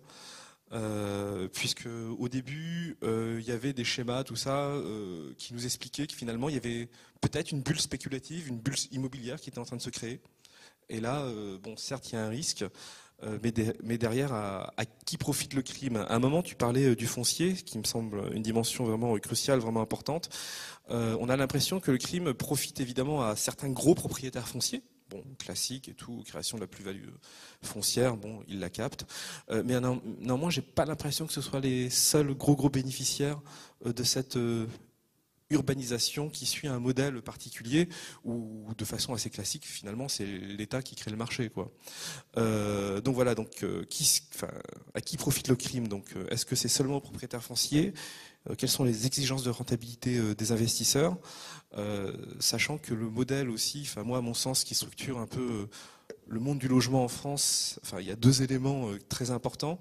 puisque au début, il y avait des schémas, tout ça, qui nous expliquaient que finalement, il y avait peut-être une bulle spéculative, une bulle immobilière qui était en train de se créer. Et là, bon, certes, il y a un risque, mais derrière, à qui profite le crime? À un moment, tu parlais du foncier, qui me semble une dimension vraiment cruciale, vraiment importante. On a l'impression que le crime profite évidemment à certains gros propriétaires fonciers. Bon, classique et tout, création de la plus-value foncière, bon, ils la captent. Mais néanmoins, j'ai pas l'impression que ce soit les seuls gros bénéficiaires de cette urbanisation qui suit un modèle particulier où, de façon assez classique, finalement, c'est l'État qui crée le marché, quoi. Donc voilà, donc à qui profite le crime? Donc, est-ce que c'est seulement aux propriétaires fonciers? Quelles sont les exigences de rentabilité des investisseurs, sachant que le modèle aussi, enfin moi à mon sens, qui structure un peu le monde du logement en France, enfin il y a deux éléments très importants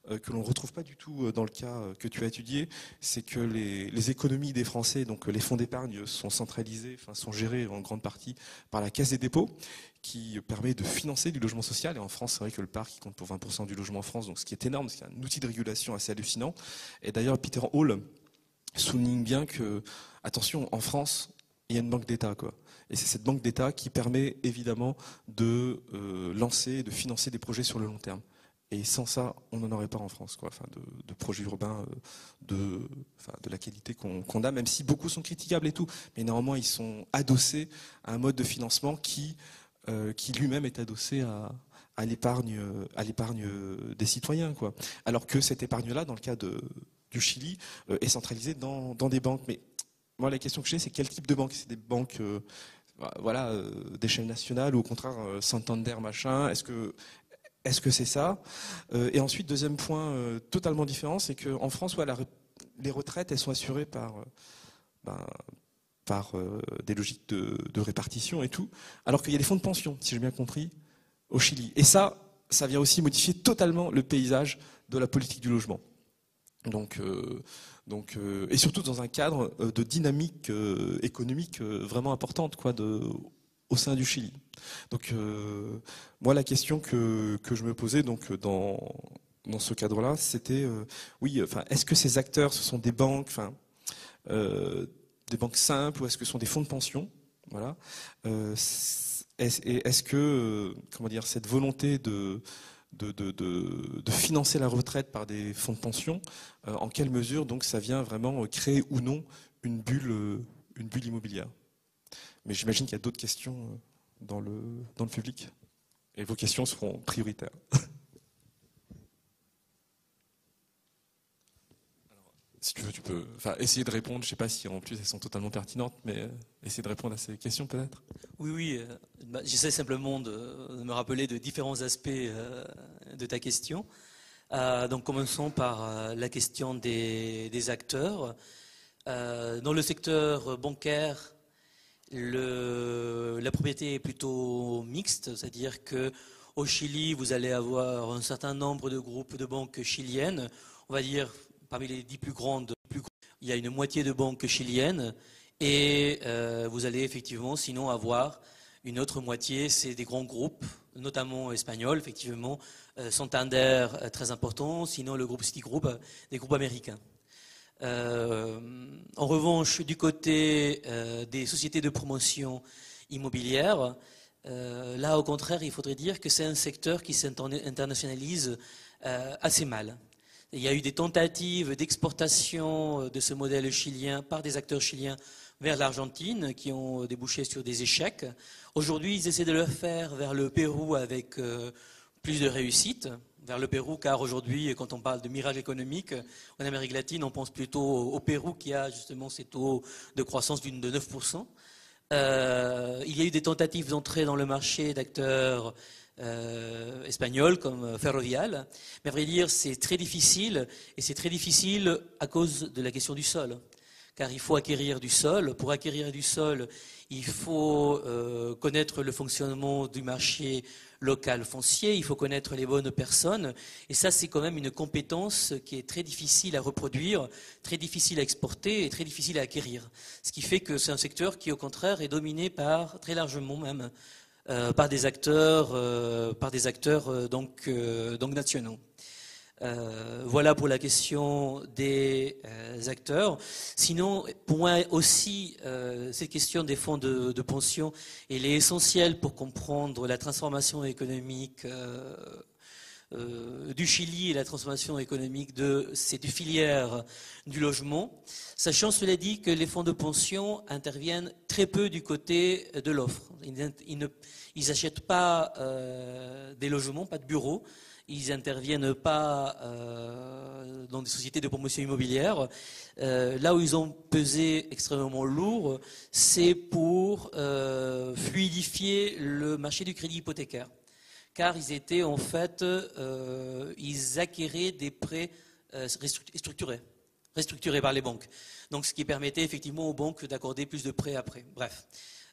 que l'on ne retrouve pas du tout dans le cas que tu as étudié, c'est que les économies des Français, donc les fonds d'épargne sont centralisés, enfin sont gérés en grande partie par la Caisse des dépôts, qui permet de financer du logement social. Et en France, c'est vrai que le parc il compte pour 20% du logement en France, donc ce qui est énorme, c'est un outil de régulation assez hallucinant. Et d'ailleurs, Peter Hall souligne bien que, attention, en France, il y a une banque d'État, quoi. Et c'est cette banque d'État qui permet évidemment de lancer, de financer des projets sur le long terme. Et sans ça, on n'en aurait pas en France, quoi. Enfin, de projets urbains de la qualité qu'on a, même si beaucoup sont critiquables et tout. Mais néanmoins, ils sont adossés à un mode de financement qui lui-même est adossé à l'épargne des citoyens, quoi. Alors que cette épargne-là, dans le cas du Chili, est centralisée dans des banques. Mais moi, la question que j'ai, c'est quel type de banque? C'est des banques d'échelle nationale ou au contraire Santander, machin? Est-ce que c'est ça? Et ensuite, deuxième point totalement différent, c'est qu'en France, les retraites, elles sont assurées par des logiques de répartition et tout, alors qu'il y a des fonds de pension, si j'ai bien compris, au Chili. Et ça vient aussi modifier totalement le paysage de la politique du logement. Et surtout dans un cadre de dynamique économique vraiment importante, quoi, au sein du Chili. Donc, moi, la question que je me posais donc dans ce cadre-là, c'était est-ce que ces acteurs, ce sont des banques, des banques simples, ou est-ce que ce sont des fonds de pension? Voilà. Est-ce que cette volonté de financer la retraite par des fonds de pension, en quelle mesure donc ça vient vraiment créer ou non une bulle immobilière? Mais j'imagine qu'il y a d'autres questions dans le public, et vos questions seront prioritaires. Si tu veux, tu peux essayer de répondre. Je ne sais pas si en plus elles sont totalement pertinentes, mais essayer de répondre à ces questions peut-être. Oui. J'essaie simplement de me rappeler de différents aspects de ta question. Donc commençons par la question des acteurs. Dans le secteur bancaire, la propriété est plutôt mixte, c'est-à-dire qu'au Chili, vous allez avoir un certain nombre de groupes de banques chiliennes, on va dire. Parmi les 10 plus grandes, il y a une moitié de banques chiliennes et vous allez effectivement sinon avoir une autre moitié, c'est des grands groupes, notamment espagnols, effectivement, Santander très important, sinon le groupe Citigroup, des groupes américains. En revanche, du côté des sociétés de promotion immobilière, là au contraire, il faudrait dire que c'est un secteur qui s'internationalise assez mal. Il y a eu des tentatives d'exportation de ce modèle chilien par des acteurs chiliens vers l'Argentine qui ont débouché sur des échecs. Aujourd'hui, ils essaient de le faire vers le Pérou avec plus de réussite. Vers le Pérou, car aujourd'hui, quand on parle de mirage économique en Amérique latine, on pense plutôt au Pérou qui a justement ces taux de croissance de 9%. Il y a eu des tentatives d'entrée dans le marché d'acteurs espagnols comme Ferrovial, mais à vrai dire c'est très difficile, et c'est très difficile à cause de la question du sol, car il faut acquérir du sol. Pour acquérir du sol, il faut connaître le fonctionnement du marché local foncier, il faut connaître les bonnes personnes, et ça c'est quand même une compétence qui est très difficile à reproduire, très difficile à exporter et très difficile à acquérir, ce qui fait que c'est un secteur qui au contraire est dominé par, très largement même, par des acteurs donc nationaux. Voilà pour la question des acteurs. Sinon, pour moi aussi, cette question des fonds de pension, elle est essentielle pour comprendre la transformation économique du Chili et la transformation économique de cette filière du logement, sachant cela dit que les fonds de pension interviennent très peu du côté de l'offre. Ils n'achètent pas des logements, pas de bureaux. Ils n'interviennent pas dans des sociétés de promotion immobilière. Là où ils ont pesé extrêmement lourd, c'est pour fluidifier le marché du crédit hypothécaire. Car ils étaient en fait, ils acquéraient des prêts restructurés par les banques. Donc ce qui permettait effectivement aux banques d'accorder plus de prêts après. Bref.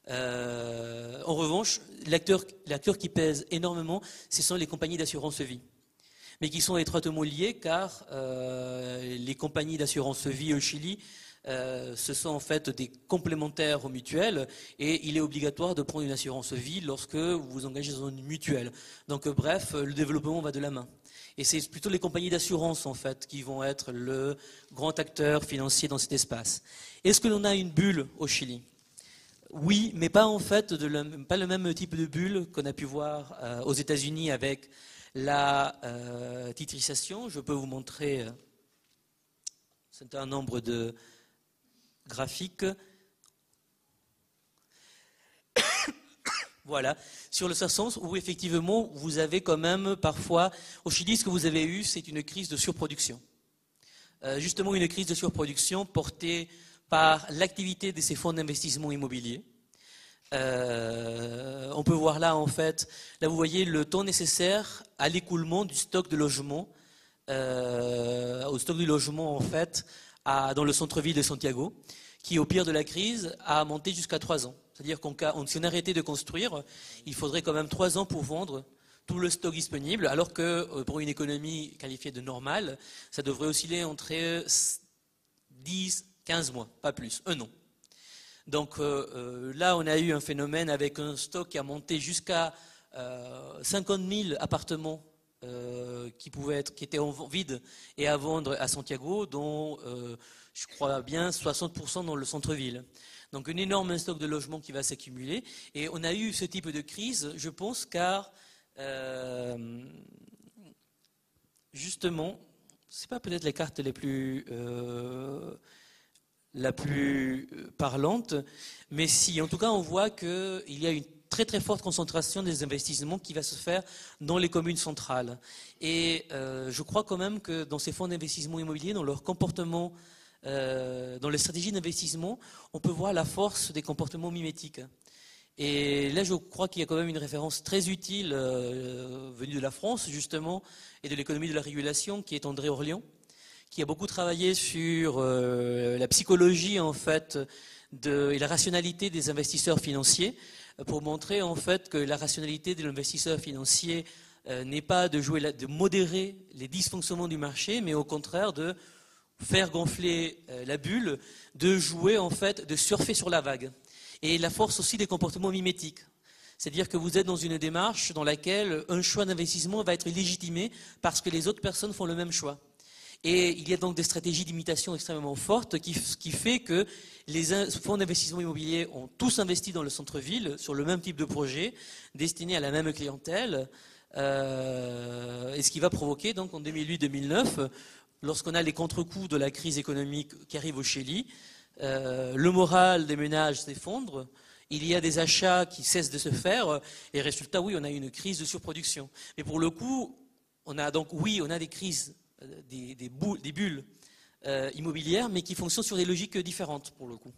En revanche, l'acteur qui pèse énormément, ce sont les compagnies d'assurance vie, mais qui sont étroitement liées car les compagnies d'assurance vie au Chili, ce sont en fait des complémentaires aux mutuelles et il est obligatoire de prendre une assurance vie lorsque vous vous engagez dans une mutuelle. Donc bref, le développement va de la main. Et c'est plutôt les compagnies d'assurance en fait qui vont être le grand acteur financier dans cet espace. Est-ce que l'on a une bulle au Chili ? Oui, mais pas en fait pas le même type de bulle qu'on a pu voir aux États-Unis avec la titrisation. Je peux vous montrer c'est un nombre de graphiques. Voilà, sur le sens où effectivement vous avez quand même parfois au Chili ce que vous avez eu, c'est une crise de surproduction. Justement une crise de surproduction portée par l'activité de ces fonds d'investissement immobilier. On peut voir là en fait, là vous voyez le temps nécessaire à l'écoulement du stock de logement, au stock du logement en fait dans le centre-ville de Santiago, qui au pire de la crise a monté jusqu'à 3 ans. C'est-à-dire si on arrêtait de construire, il faudrait quand même 3 ans pour vendre tout le stock disponible, alors que pour une économie qualifiée de normale, ça devrait osciller entre 10, 15 mois, pas plus, un an. Donc là, on a eu un phénomène avec un stock qui a monté jusqu'à 50 000 appartements qui étaient en vide et à vendre à Santiago, dont je crois bien 60% dans le centre-ville. Donc un énorme stock de logements qui va s'accumuler. Et on a eu ce type de crise, je pense, car justement, c'est pas peut-être les cartes les plus la plus parlante, mais si, en tout cas, on voit qu'il y a une très très forte concentration des investissements qui va se faire dans les communes centrales. Et je crois quand même que dans ces fonds d'investissement immobilier, dans leur comportement, dans les stratégies d'investissement, on peut voir la force des comportements mimétiques. Et là, je crois qu'il y a quand même une référence très utile venue de la France, justement, et de l'économie de la régulation, qui est André Orléans, qui a beaucoup travaillé sur la psychologie, en fait, et la rationalité des investisseurs financiers, pour montrer, en fait, que la rationalité de l'investisseur financier n'est pas de modérer les dysfonctionnements du marché, mais au contraire de faire gonfler la bulle, de jouer, en fait, de surfer sur la vague. Et la force aussi des comportements mimétiques. C'est-à-dire que vous êtes dans une démarche dans laquelle un choix d'investissement va être légitimé parce que les autres personnes font le même choix. Et il y a donc des stratégies d'imitation extrêmement fortes qui fait que les fonds d'investissement immobilier ont tous investi dans le centre-ville sur le même type de projet, destiné à la même clientèle, et ce qui va provoquer donc en 2008-2009, lorsqu'on a les contre-coups de la crise économique qui arrive au Chili, le moral des ménages s'effondre, il y a des achats qui cessent de se faire, et résultat, oui, on a une crise de surproduction. Mais pour le coup, on a des crises, des bulles immobilières, mais qui fonctionnent sur des logiques différentes, pour le coup.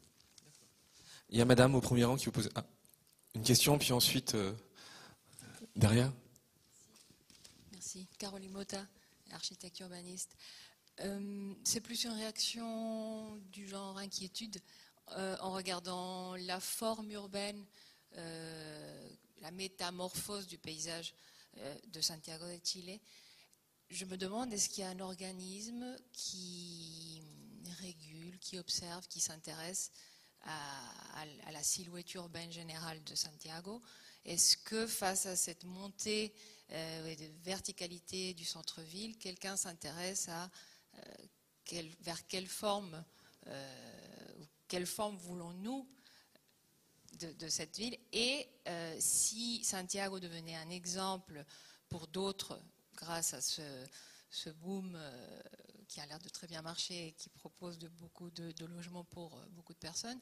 Il y a madame au premier rang qui vous pose une question, puis ensuite, derrière. Merci. Caroline Mota, architecte urbaniste. C'est plus une réaction du genre inquiétude en regardant la forme urbaine, la métamorphose du paysage de Santiago de Chile. Je me demande, est-ce qu'il y a un organisme qui régule, qui observe, qui s'intéresse à la silhouette urbaine générale de Santiago? Est-ce que face à cette montée et de verticalité du centre-ville, quelqu'un s'intéresse à vers quelle forme voulons-nous de cette ville, et si Santiago devenait un exemple pour d'autres grâce à ce boom qui a l'air de très bien marcher et qui propose beaucoup de logements pour beaucoup de personnes,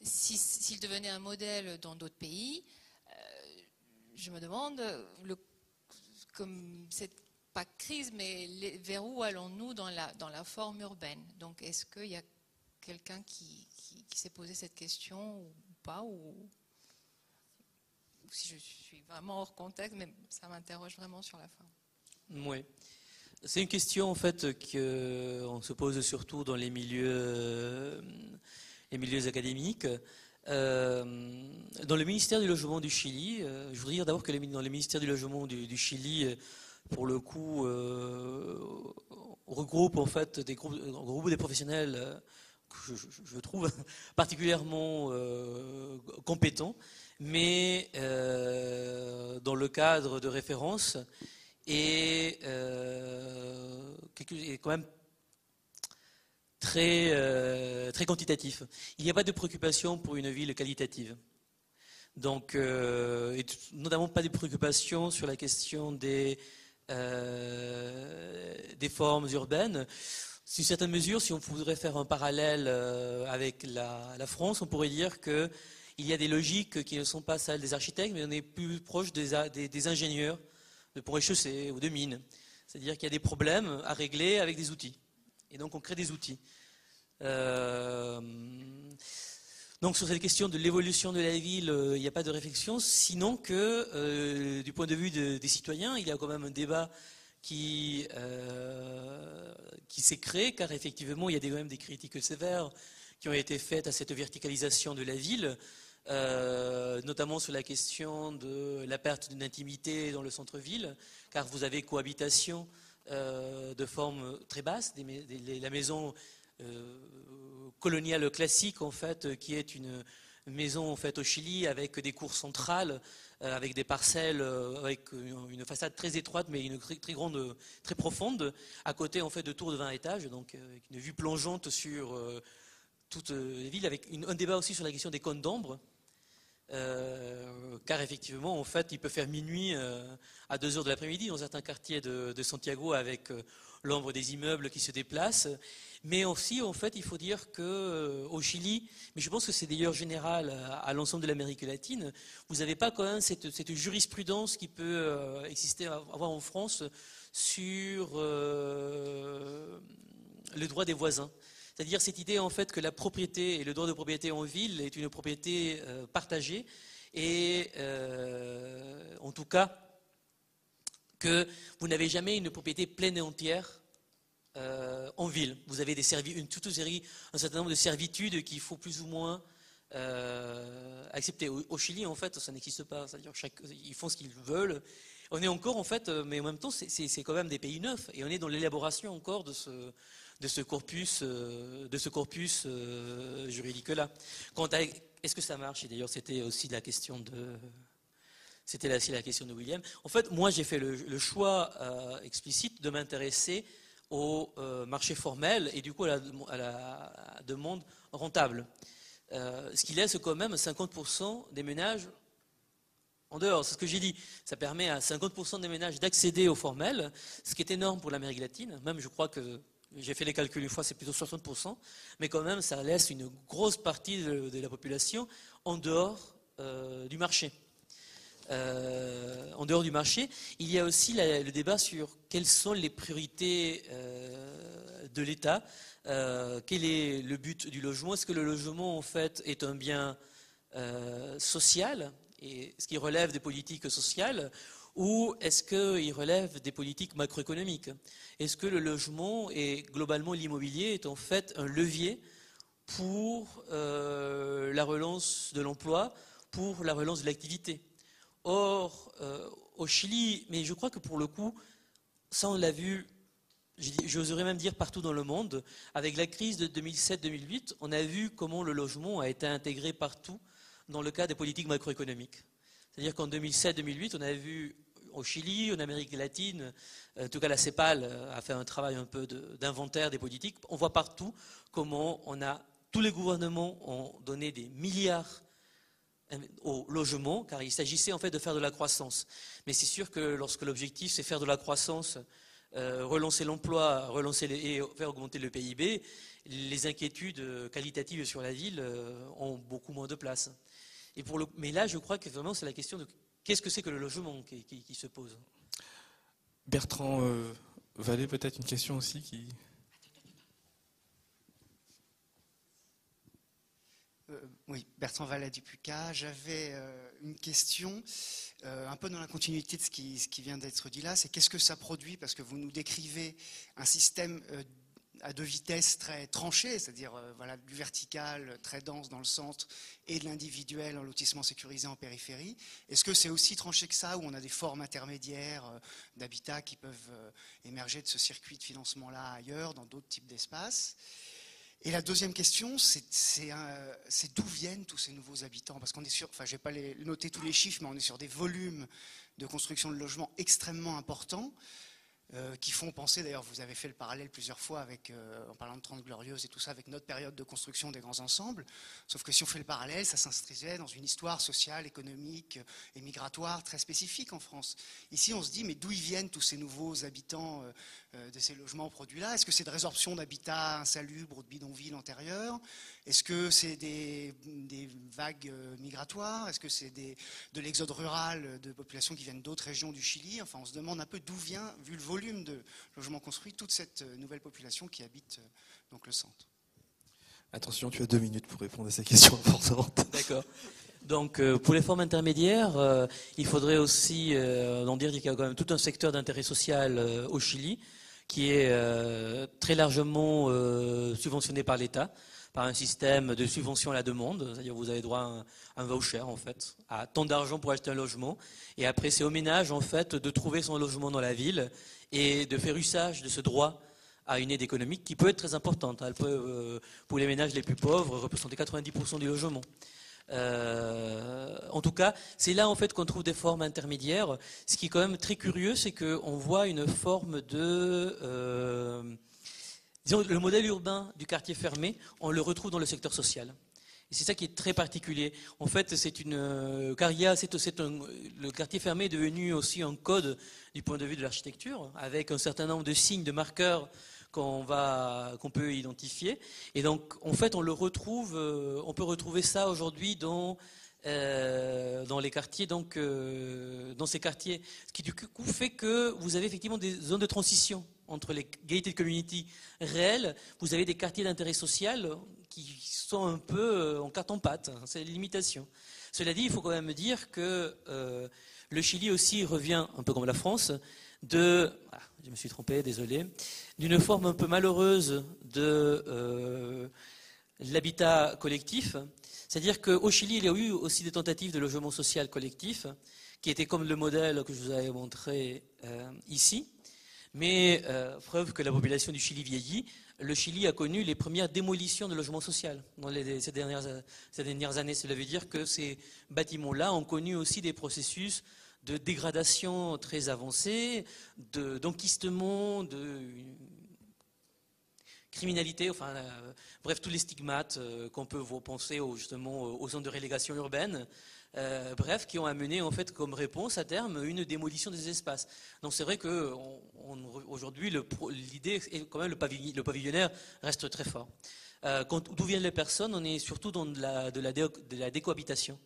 s'il devenait un modèle dans d'autres pays, je me demande, comme cette pas crise, mais vers où allons-nous dans la forme urbaine? Donc est-ce qu'il y a quelqu'un qui s'est posé cette question ou pas, ou si je suis vraiment hors contexte, mais ça m'interroge vraiment sur la forme. Oui. C'est une question en fait qu'on se pose surtout dans les milieux académiques. Dans le ministère du Logement du Chili, je voudrais dire d'abord que dans le ministère du Logement du Chili, pour le coup, regroupe en fait des professionnels que je trouve particulièrement compétents, mais dans le cadre de référence est quand même très quantitatif. Il n'y a pas de préoccupation pour une ville qualitative. Donc, et notamment pas de préoccupation sur la question des formes urbaines. D'une certaine mesure, si on voudrait faire un parallèle avec la France, on pourrait dire qu'il y a des logiques qui ne sont pas celles des architectes, mais on est plus proche des ingénieurs de pont-et-chaussée ou de mines. C'est-à-dire qu'il y a des problèmes à régler avec des outils. Et donc on crée des outils. Donc sur cette question de l'évolution de la ville, il n'y a pas de réflexion, sinon que du point de vue des citoyens, il y a quand même un débat qui s'est créé, car effectivement il y a quand même des critiques sévères qui ont été faites à cette verticalisation de la ville, notamment sur la question de la perte d'intimité dans le centre-ville, car vous avez cohabitation de forme très basse, la maison coloniale classique en fait, qui est une maison en fait au Chili avec des cours centrales, avec des parcelles, avec une façade très étroite mais une très grande, très profonde, à côté en fait de tours de 20 étages, donc avec une vue plongeante sur toute la ville, avec un débat aussi sur la question des cônes d'ombre. Car effectivement, en fait, il peut faire minuit à 2h de l'après-midi dans certains quartiers de Santiago avec l'ombre des immeubles qui se déplacent. Mais aussi, en fait, il faut dire qu'au Chili, mais je pense que c'est d'ailleurs général à l'ensemble de l'Amérique latine, vous n'avez pas quand même cette jurisprudence qui peut exister, avoir en France sur le droit des voisins. C'est-à-dire cette idée en fait que la propriété et le droit de propriété en ville est une propriété partagée et en tout cas que vous n'avez jamais une propriété pleine et entière en ville. Vous avez un certain nombre de servitudes qu'il faut plus ou moins accepter. Au Chili en fait ça n'existe pas, c'est-à-dire ils font ce qu'ils veulent. On est encore en fait, mais en même temps c'est quand même des pays neufs et on est dans l'élaboration encore de ce corpus juridique-là. Quant à est-ce que ça marche, et d'ailleurs c'était aussi la question de William. En fait, moi j'ai fait le choix explicite de m'intéresser au marché formel et du coup à la demande rentable. Ce qui laisse quand même 50% des ménages en dehors. C'est ce que j'ai dit. Ça permet à 50% des ménages d'accéder au formel, ce qui est énorme pour l'Amérique latine. Même je crois que j'ai fait les calculs une fois, c'est plutôt 60%, mais quand même, ça laisse une grosse partie de la population en dehors du marché. En dehors du marché, il y a aussi le débat sur quelles sont les priorités de l'État, quel est le but du logement. Est-ce que le logement, en fait, est un bien social, et ce qui relève des politiques sociales, ou est-ce qu'il relève des politiques macroéconomiques? Est-ce que le logement et globalement l'immobilier est en fait un levier pour la relance de l'emploi, pour la relance de l'activité? Or, au Chili, mais je crois que pour le coup, ça on l'a vu, j'oserais même dire partout dans le monde, avec la crise de 2007-2008, on a vu comment le logement a été intégré partout dans le cadre des politiques macroéconomiques. C'est-à-dire qu'en 2007-2008, au Chili, en Amérique latine, en tout cas la CEPAL a fait un travail un peu d'inventaire des politiques. On voit partout comment tous les gouvernements ont donné des milliards au logement, car il s'agissait en fait de faire de la croissance. Mais c'est sûr que lorsque l'objectif c'est faire de la croissance, relancer l'emploi, et faire augmenter le PIB, les inquiétudes qualitatives sur la ville ont beaucoup moins de place. Mais là, je crois que vraiment c'est la question de qu'est-ce que c'est que le logement qui se pose. Bertrand Vallée, peut-être une question aussi qui... Oui, Bertrand Vallée du PUCA. J'avais une question un peu dans la continuité de ce qui vient d'être dit là. C'est qu'est-ce que ça produit? Parce que vous nous décrivez un système à deux vitesses très tranché, c'est-à-dire voilà, du vertical très dense dans le centre et de l'individuel en lotissement sécurisé en périphérie. Est-ce que c'est aussi tranché que ça, où on a des formes intermédiaires d'habitat qui peuvent émerger de ce circuit de financement-là ailleurs, dans d'autres types d'espaces? Et la deuxième question, c'est d'où viennent tous ces nouveaux habitants? Parce qu'on est sur, enfin, je n'ai pas noté tous les chiffres, mais on est sur des volumes de construction de logements extrêmement importants, qui font penser, d'ailleurs vous avez fait le parallèle plusieurs fois avec, en parlant de 30 Glorieuses et tout ça, avec notre période de construction des grands ensembles, sauf que si on fait le parallèle, ça s'inscrivait dans une histoire sociale, économique et migratoire très spécifique en France. Ici on se dit, mais d'où ils viennent tous ces nouveaux habitants de ces logements produits là? Est-ce que c'est de résorption d'habitat insalubre ou de bidonville antérieur? Est-ce que c'est des vagues migratoires? Est-ce que c'est de l'exode rural de populations qui viennent d'autres régions du Chili? Enfin, on se demande un peu d'où vient, vu le volume de logements construits, toute cette nouvelle population qui habite donc le centre. Attention, tu as 2 minutes pour répondre à ces questions importantes. D'accord. Donc, pour les formes intermédiaires, il faudrait aussi en dire qu'il y a quand même tout un secteur d'intérêt social au Chili qui est très largement subventionné par l'État, par un système de subvention à la demande, c'est-à-dire vous avez droit à un voucher en fait, à tant d'argent pour acheter un logement, et après c'est au ménage en fait de trouver son logement dans la ville et de faire usage de ce droit à une aide économique qui peut être très importante. Elle peut, pour les ménages les plus pauvres, représenter 90% du logement. En tout cas, c'est là en fait qu'on trouve des formes intermédiaires. Ce qui est quand même très curieux, c'est qu'on voit une forme de... disons, le modèle urbain du quartier fermé, on le retrouve dans le secteur social. Et c'est ça qui est très particulier. En fait, le quartier fermé est devenu aussi un code du point de vue de l'architecture, avec un certain nombre de signes, de marqueurs qu'on peut identifier. Et donc, en fait, on peut retrouver ça aujourd'hui dans les quartiers, donc dans ces quartiers, ce qui du coup fait que vous avez effectivement des zones de transition entre les gated community réelles. Vous avez des quartiers d'intérêt social qui sont un peu en carton-pâte, c'est les limitations. Cela dit, il faut quand même dire que le Chili aussi revient, un peu comme la France, je me suis trompé, désolé, d'une forme un peu malheureuse de l'habitat collectif. C'est-à-dire qu'au Chili, il y a eu aussi des tentatives de logement social collectif, qui étaient comme le modèle que je vous avais montré ici. Mais preuve que la population du Chili vieillit, le Chili a connu les premières démolitions de logements sociaux dans ces dernières années. Cela veut dire que ces bâtiments-là ont connu aussi des processus de dégradation très avancés, d'enquistement, de criminalité, enfin, bref, tous les stigmates qu'on peut penser justement aux zones de relégation urbaine, bref, qui ont amené en fait comme réponse à terme une démolition des espaces. Donc c'est vrai que aujourd'hui l'idée est quand même le pavillonnaire reste très fort. D'où viennent les personnes? On est surtout dans de la décohabitation.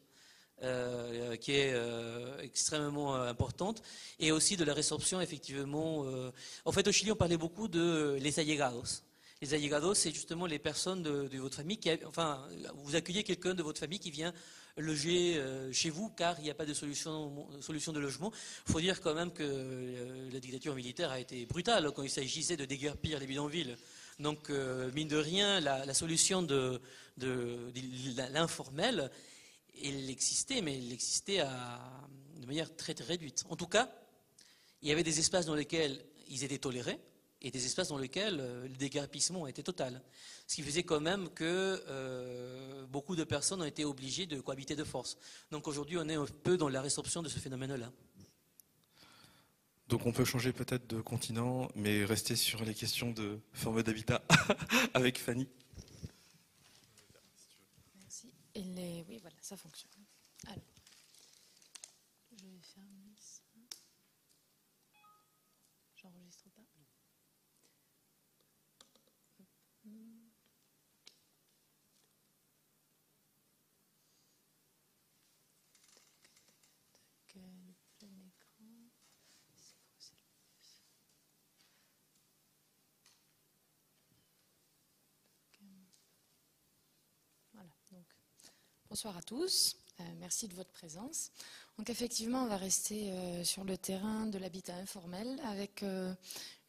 Qui est extrêmement importante, et aussi de la résorption effectivement. En fait, au Chili, on parlait beaucoup de les allegados. Les allegados, c'est justement les personnes de votre famille vous accueillez quelqu'un de votre famille qui vient loger chez vous, car il n'y a pas de solution de logement. Il faut dire quand même que la dictature militaire a été brutale quand il s'agissait de déguerpir les bidonvilles. Donc, mine de rien, la solution de l'informel, elle existait, mais elle existait de manière très, très réduite. En tout cas, il y avait des espaces dans lesquels ils étaient tolérés et des espaces dans lesquels le déguerpissement était total. Ce qui faisait quand même que beaucoup de personnes ont été obligées de cohabiter de force. Donc aujourd'hui, on est un peu dans la résorption de ce phénomène-là. Donc on peut changer peut-être de continent, mais rester sur les questions de forme d'habitat avec Fanny. Merci. Oui, voilà, ça fonctionne. Alors, je vais fermer ça. J'enregistre pas. Plein écran. Voilà, donc, bonsoir à tous, merci de votre présence. Donc effectivement, on va rester sur le terrain de l'habitat informel avec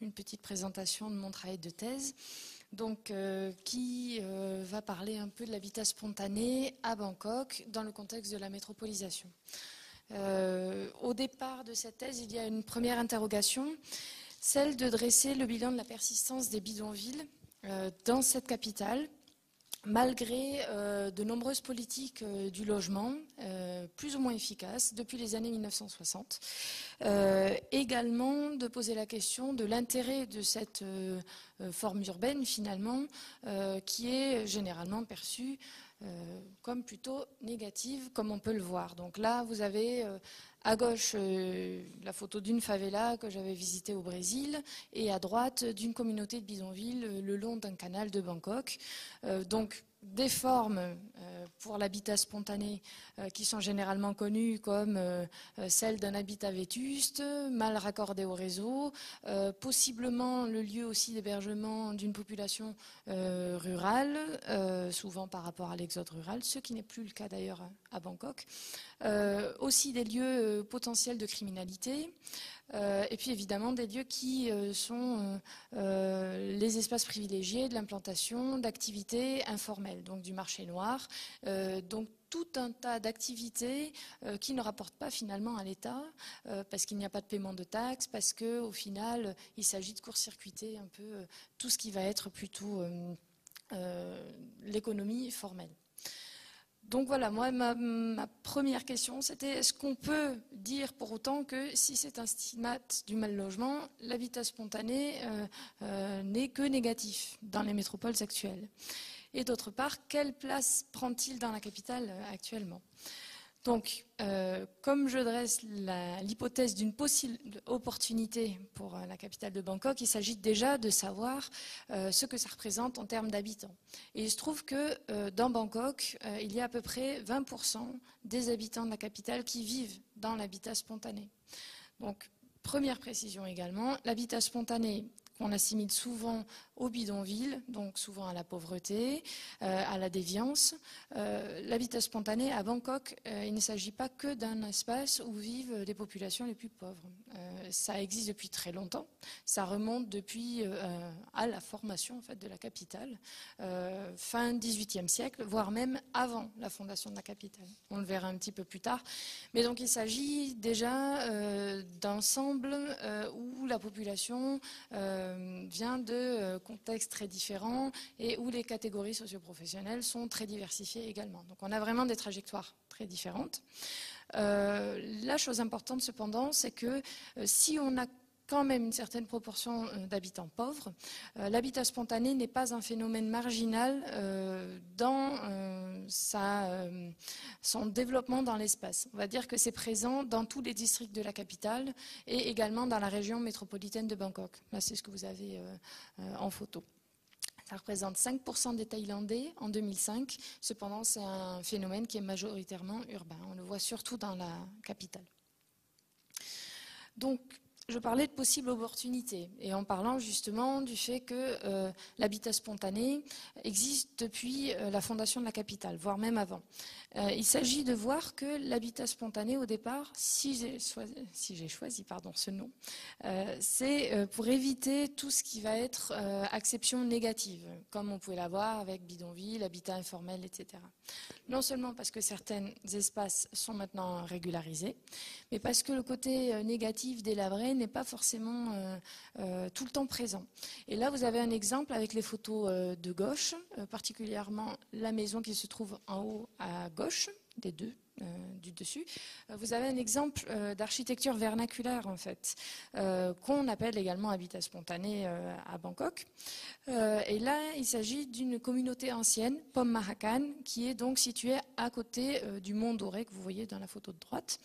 une petite présentation de mon travail de thèse, donc, qui va parler un peu de l'habitat spontané à Bangkok dans le contexte de la métropolisation. Au départ de cette thèse, il y a une première interrogation, celle de dresser le bilan de la persistance des bidonvilles dans cette capitale, malgré de nombreuses politiques du logement, plus ou moins efficaces, depuis les années 1960. Également de poser la question de l'intérêt de cette forme urbaine, finalement, qui est généralement perçue comme plutôt négative, comme on peut le voir. Donc là, vous avez à gauche la photo d'une favela que j'avais visitée au Brésil et à droite d'une communauté de bidonvilles le long d'un canal de Bangkok. Donc des formes pour l'habitat spontané qui sont généralement connues comme celles d'un habitat vétuste, mal raccordé au réseau, possiblement le lieu aussi d'hébergement d'une population rurale, souvent par rapport à l'exode rural, ce qui n'est plus le cas d'ailleurs à Bangkok. Aussi des lieux potentiels de criminalité, et puis évidemment des lieux qui sont les espaces privilégiés de l'implantation d'activités informelles, donc du marché noir, donc tout un tas d'activités qui ne rapportent pas finalement à l'État, parce qu'il n'y a pas de paiement de taxes, parce qu'au final, il s'agit de court-circuiter un peu tout ce qui va être plutôt l'économie formelle. Donc voilà, moi, ma première question, c'était est-ce qu'on peut dire pour autant que si c'est un stigmate du mal logement, l'habitat spontané n'est que négatif dans les métropoles actuelles? Et d'autre part, quelle place prend-il dans la capitale actuellement? Donc, comme je dresse l'hypothèse d'une possible opportunité pour la capitale de Bangkok, il s'agit déjà de savoir ce que ça représente en termes d'habitants. Et il se trouve que dans Bangkok, il y a à peu près 20% des habitants de la capitale qui vivent dans l'habitat spontané. Donc, première précision également, l'habitat spontané, on assimile souvent au bidonville, donc souvent à la pauvreté, à la déviance. L'habitat spontané à Bangkok, il ne s'agit pas que d'un espace où vivent les populations les plus pauvres. Ça existe depuis très longtemps. Ça remonte depuis à la formation en fait, de la capitale, fin XVIIIe siècle, voire même avant la fondation de la capitale. On le verra un petit peu plus tard. Mais donc il s'agit déjà d'ensemble où la population vient de contextes très différents et où les catégories socioprofessionnelles sont très diversifiées également. Donc on a vraiment des trajectoires très différentes. La chose importante cependant, c'est que si on a quand même une certaine proportion d'habitants pauvres, l'habitat spontané n'est pas un phénomène marginal dans son développement dans l'espace. On va dire que c'est présent dans tous les districts de la capitale et également dans la région métropolitaine de Bangkok. Là, c'est ce que vous avez en photo. Ça représente 5% des Thaïlandais en 2005. Cependant, c'est un phénomène qui est majoritairement urbain. On le voit surtout dans la capitale. Donc, je parlais de possibles opportunités et en parlant justement du fait que l'habitat spontané existe depuis la fondation de la capitale, voire même avant. Il s'agit de voir que l'habitat spontané au départ, si j'ai choisi ce nom, c'est pour éviter tout ce qui va être acception négative, comme on pouvait l'avoir avec bidonville, habitat informel, etc. Non seulement parce que certains espaces sont maintenant régularisés, mais parce que le côté négatif délabré n'est pas forcément tout le temps présent. Et là, vous avez un exemple avec les photos de gauche, particulièrement la maison qui se trouve en haut à gauche des deux, du dessus, vous avez un exemple d'architecture vernaculaire en fait, qu'on appelle également habitat spontané à Bangkok. Et là, il s'agit d'une communauté ancienne, Pom Mahakan, qui est donc située à côté du mont Doré que vous voyez dans la photo de droite.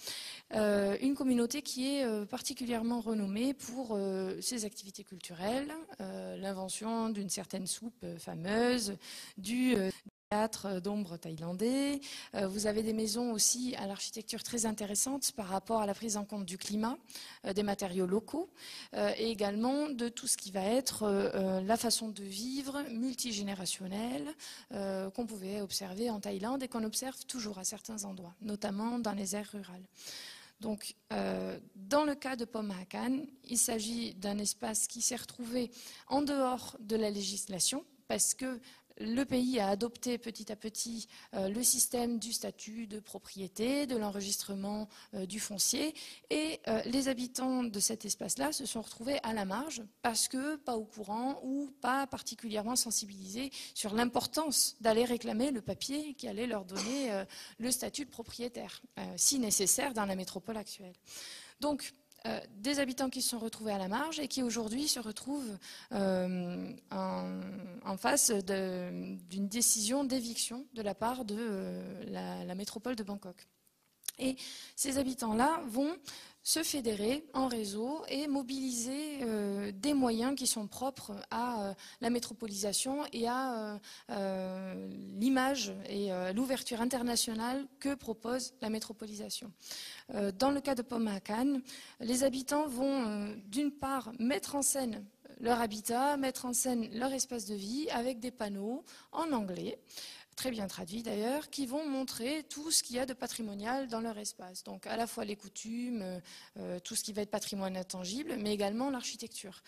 Une communauté qui est particulièrement renommée pour ses activités culturelles, l'invention d'une certaine soupe fameuse, du théâtre d'ombre thaïlandais. Vous avez des maisons aussi à l'architecture très intéressante par rapport à la prise en compte du climat, des matériaux locaux et également de tout ce qui va être la façon de vivre multigénérationnelle qu'on pouvait observer en Thaïlande et qu'on observe toujours à certains endroits, notamment dans les aires rurales. Donc, dans le cas de Pom Mahakan, il s'agit d'un espace qui s'est retrouvé en dehors de la législation parce que le pays a adopté petit à petit le système du statut de propriété, de l'enregistrement du foncier et les habitants de cet espace-là se sont retrouvés à la marge parce que pas au courant ou pas particulièrement sensibilisés sur l'importance d'aller réclamer le papier qui allait leur donner le statut de propriétaire, si nécessaire dans la métropole actuelle. Donc, des habitants qui se sont retrouvés à la marge et qui aujourd'hui se retrouvent en face d'une décision d'éviction de la part de la métropole de Bangkok. Et ces habitants-là vont se fédérer en réseau et mobiliser des moyens qui sont propres à la métropolisation et à l'image et l'ouverture internationale que propose la métropolisation. Dans le cas de Pom Mahakan, les habitants vont d'une part mettre en scène leur habitat, mettre en scène leur espace de vie avec des panneaux en anglais, très bien traduits d'ailleurs, qui vont montrer tout ce qu'il y a de patrimonial dans leur espace. Donc à la fois les coutumes, tout ce qui va être patrimoine intangible, mais également l'architecture.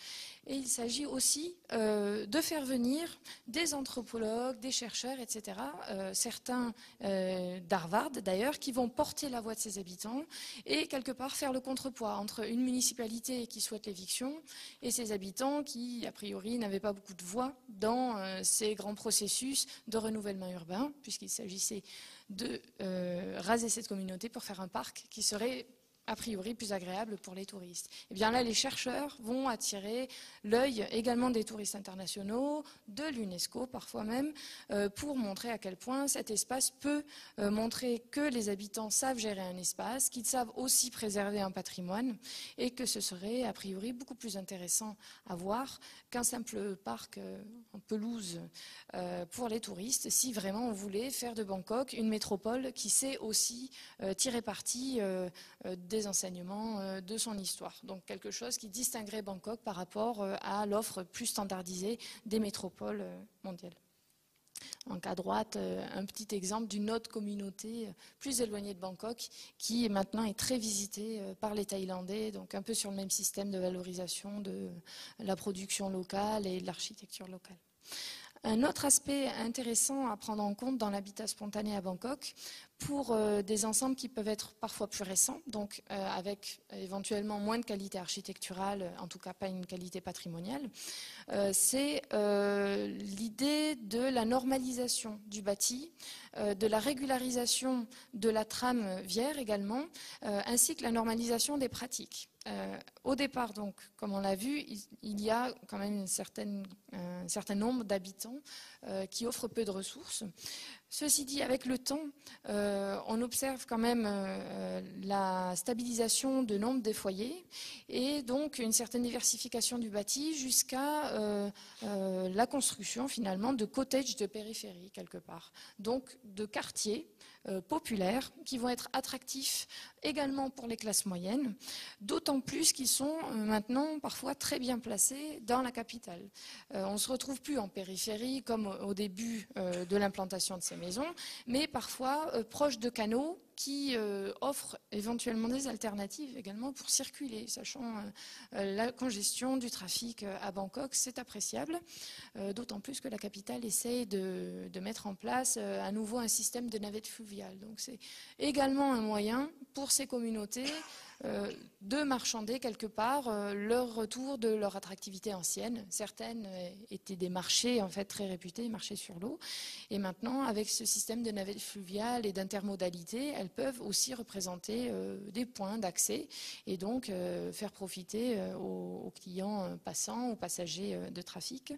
Et il s'agit aussi de faire venir des anthropologues, des chercheurs, etc., certains d'Harvard d'ailleurs, qui vont porter la voix de ces habitants et quelque part faire le contrepoids entre une municipalité qui souhaite l'éviction et ces habitants qui, a priori, n'avaient pas beaucoup de voix dans ces grands processus de renouvellement urbain, puisqu'il s'agissait de raser cette communauté pour faire un parc qui serait a priori plus agréable pour les touristes. Et bien là, les chercheurs vont attirer l'œil également des touristes internationaux, de l'UNESCO parfois même, pour montrer à quel point cet espace peut montrer que les habitants savent gérer un espace, qu'ils savent aussi préserver un patrimoine et que ce serait a priori beaucoup plus intéressant à voir qu'un simple parc en pelouse pour les touristes, si vraiment on voulait faire de Bangkok une métropole qui sait aussi tirer parti des enseignements de son histoire. Donc quelque chose qui distinguerait Bangkok par rapport à l'offre plus standardisée des métropoles mondiales. Donc à droite, un petit exemple d'une autre communauté plus éloignée de Bangkok qui maintenant est très visitée par les Thaïlandais, donc un peu sur le même système de valorisation de la production locale et de l'architecture locale. Un autre aspect intéressant à prendre en compte dans l'habitat spontané à Bangkok, pour des ensembles qui peuvent être parfois plus récents, donc avec éventuellement moins de qualité architecturale, en tout cas pas une qualité patrimoniale, c'est l'idée de la normalisation du bâti, de la régularisation de la trame vière également, ainsi que la normalisation des pratiques. Au départ, donc, comme on l'a vu, il y a quand même un certain nombre d'habitants qui offrent peu de ressources. Ceci dit, avec le temps, on observe quand même la stabilisation de nombre des foyers et donc une certaine diversification du bâti jusqu'à la construction finalement de cottages de périphérie quelque part. Donc de quartiers populaires qui vont être attractifs également pour les classes moyennes, d'autant plus qu'ils sont maintenant parfois très bien placés dans la capitale. On ne se retrouve plus en périphérie comme au début de l'implantation de ces maisons, mais parfois proches de canaux qui offrent éventuellement des alternatives également pour circuler, sachant la congestion du trafic à Bangkok, c'est appréciable, d'autant plus que la capitale essaye de mettre en place à nouveau un système de navettes fluviales. Donc c'est également un moyen pour ces communautés de marchander quelque part leur retour de leur attractivité ancienne. Certaines étaient des marchés en fait très réputés, marchés sur l'eau, et maintenant avec ce système de navettes fluviales et d'intermodalité, elles elles peuvent aussi représenter des points d'accès et donc faire profiter aux clients passants, aux passagers de trafic,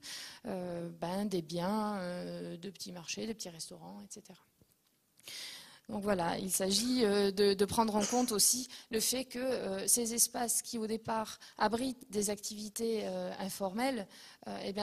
des biens, de petits marchés, de petits restaurants, etc. Donc voilà, il s'agit de prendre en compte aussi le fait que ces espaces qui au départ abritent des activités informelles,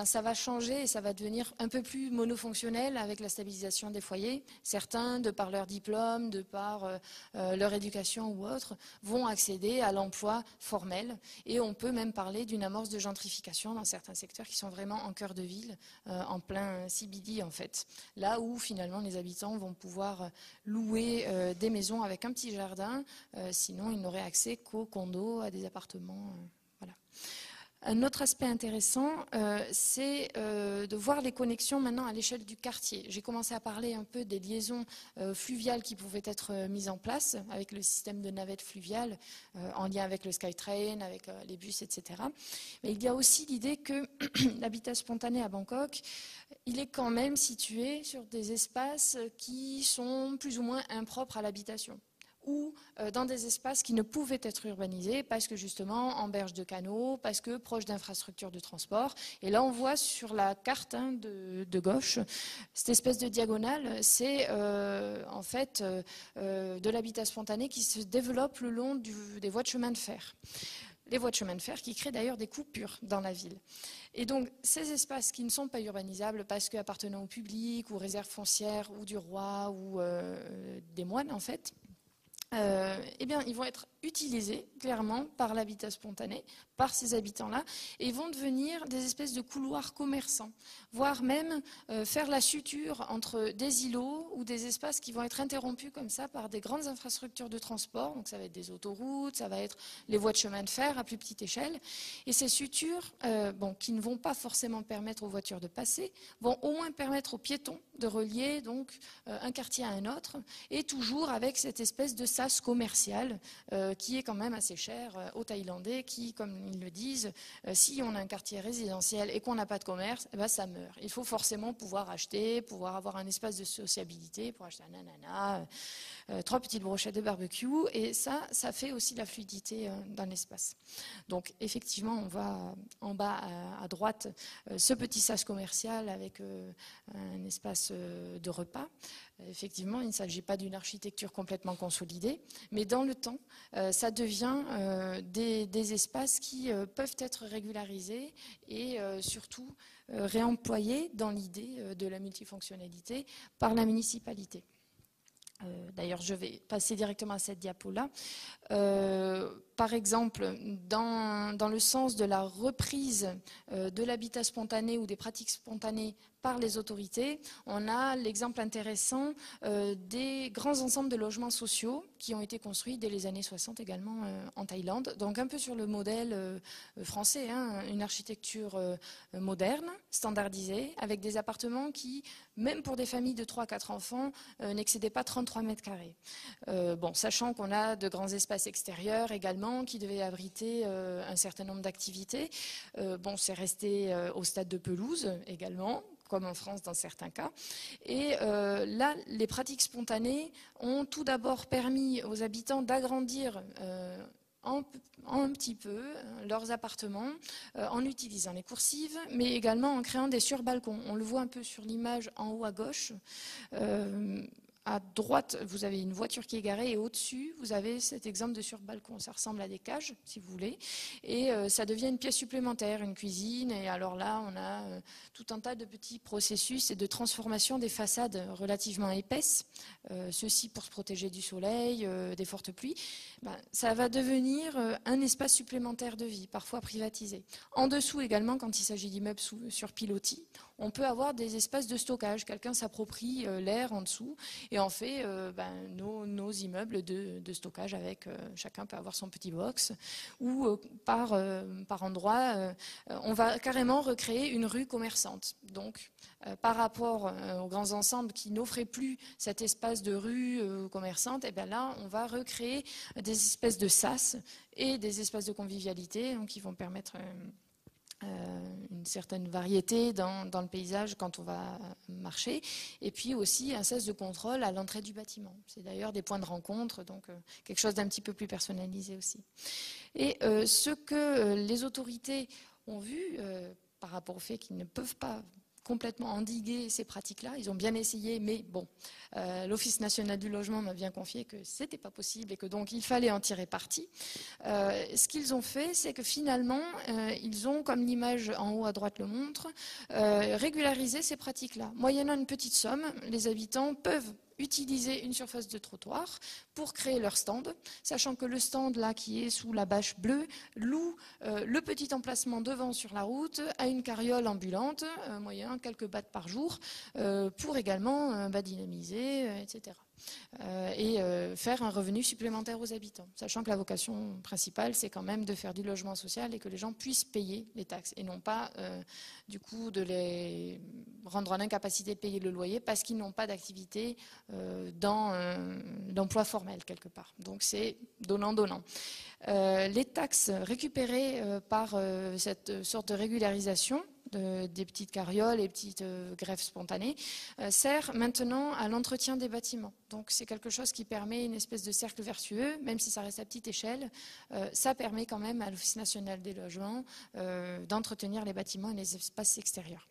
ça va changer et ça va devenir un peu plus monofonctionnel avec la stabilisation des foyers. Certains, de par leur diplôme, de par leur éducation ou autre, vont accéder à l'emploi formel et on peut même parler d'une amorce de gentrification dans certains secteurs qui sont vraiment en cœur de ville, en plein CBD en fait. Là où finalement les habitants vont pouvoir louer des maisons avec un petit jardin, sinon ils n'auraient accès qu'aux condos, à des appartements. Voilà. Un autre aspect intéressant, c'est de voir les connexions maintenant à l'échelle du quartier. J'ai commencé à parler un peu des liaisons fluviales qui pouvaient être mises en place avec le système de navettes fluviales en lien avec le SkyTrain, avec les bus, etc. Mais il y a aussi l'idée que l'habitat spontané à Bangkok, il est quand même situé sur des espaces qui sont plus ou moins impropres à l'habitation, ou dans des espaces qui ne pouvaient être urbanisés parce que justement en berge de canaux, parce que proches d'infrastructures de transport. Et là on voit sur la carte de gauche, cette espèce de diagonale, c'est en fait de l'habitat spontané qui se développe le long des voies de chemin de fer. Les voies de chemin de fer qui créent d'ailleurs des coupures dans la ville. Et donc, ces espaces qui ne sont pas urbanisables parce qu'appartenant au public ou réserves foncières ou du roi ou des moines, en fait, ils vont être utilisés clairement par l'habitat spontané, par ces habitants-là, et vont devenir des espèces de couloirs commerçants, voire même faire la suture entre des îlots ou des espaces qui vont être interrompus comme ça par des grandes infrastructures de transport. Donc ça va être des autoroutes, ça va être les voies de chemin de fer à plus petite échelle. Et ces sutures, qui ne vont pas forcément permettre aux voitures de passer, vont au moins permettre aux piétons de relier donc un quartier à un autre, et toujours avec cette espèce de sas commercial qui est quand même assez cher aux Thaïlandais qui, comme ils le disent, si on a un quartier résidentiel et qu'on n'a pas de commerce, ça meurt. Il faut forcément pouvoir acheter, pouvoir avoir un espace de sociabilité pour acheter un ananas, 3 petites brochettes de barbecue, et ça fait aussi la fluidité dans l'espace. Donc effectivement, on voit en bas à droite ce petit sas commercial avec un espace de repas. Effectivement, il ne s'agit pas d'une architecture complètement consolidée, mais dans le temps, ça devient des espaces qui peuvent être régularisés et surtout réemployés dans l'idée de la multifonctionnalité par la municipalité. D'ailleurs, je vais passer directement à cette diapo-là. Par exemple, dans le sens de la reprise de l'habitat spontané ou des pratiques spontanées par les autorités, on a l'exemple intéressant des grands ensembles de logements sociaux qui ont été construits dès les années 60 également en Thaïlande. Donc un peu sur le modèle français, une architecture moderne, standardisée, avec des appartements qui, même pour des familles de 3-4 enfants, n'excédaient pas 33 mètres carrés. Sachant qu'on a de grands espaces extérieurs également qui devaient abriter un certain nombre d'activités. C'est resté au stade de pelouse également, comme en France dans certains cas. Et là, les pratiques spontanées ont tout d'abord permis aux habitants d'agrandir un petit peu leurs appartements en utilisant les coursives, mais également en créant des surbalcons. On le voit un peu sur l'image en haut à gauche. À droite, vous avez une voiture qui est garée et au-dessus, vous avez cet exemple de surbalcon. Ça ressemble à des cages, si vous voulez. Et ça devient une pièce supplémentaire, une cuisine. Et alors là, on a tout un tas de petits processus et de transformation des façades relativement épaisses. Ceci pour se protéger du soleil, des fortes pluies. Ça va devenir un espace supplémentaire de vie, parfois privatisé. En dessous également, quand il s'agit d'immeubles sur pilotis, on peut avoir des espaces de stockage. Quelqu'un s'approprie l'air en dessous et en fait nos immeubles de stockage avec chacun peut avoir son petit box ou par endroit on va carrément recréer une rue commerçante. Donc par rapport aux grands ensembles qui n'offraient plus cet espace de rue commerçante, et bien là on va recréer des espèces de sas et des espaces de convivialité qui vont permettre une certaine variété dans le paysage quand on va marcher, et puis aussi un sas de contrôle à l'entrée du bâtiment. C'est d'ailleurs des points de rencontre, donc quelque chose d'un petit peu plus personnalisé aussi. Et ce que les autorités ont vu par rapport au fait qu'ils ne peuvent pas complètement endiguer ces pratiques-là. Ils ont bien essayé, mais bon, l'Office national du logement m'a bien confié que ce n'était pas possible et que donc il fallait en tirer parti. Ce qu'ils ont fait, c'est que finalement, ils ont, comme l'image en haut à droite le montre, régularisé ces pratiques-là. Moyennant une petite somme, les habitants peuvent utiliser une surface de trottoir pour créer leur stand, sachant que le stand là qui est sous la bâche bleue loue le petit emplacement devant sur la route à une carriole ambulante, moyen quelques bahts par jour, pour également dynamiser, etc. Et faire un revenu supplémentaire aux habitants, sachant que la vocation principale, c'est quand même de faire du logement social et que les gens puissent payer les taxes et non pas, du coup, de les rendre en incapacité de payer le loyer parce qu'ils n'ont pas d'activité d'emploi formel quelque part. Donc c'est donnant-donnant. Les taxes récupérées par cette sorte de régularisation des petites carrioles et petites greffes spontanées, sert maintenant à l'entretien des bâtiments. Donc c'est quelque chose qui permet une espèce de cercle vertueux, même si ça reste à petite échelle, ça permet quand même à l'Office national des logements d'entretenir les bâtiments et les espaces extérieurs.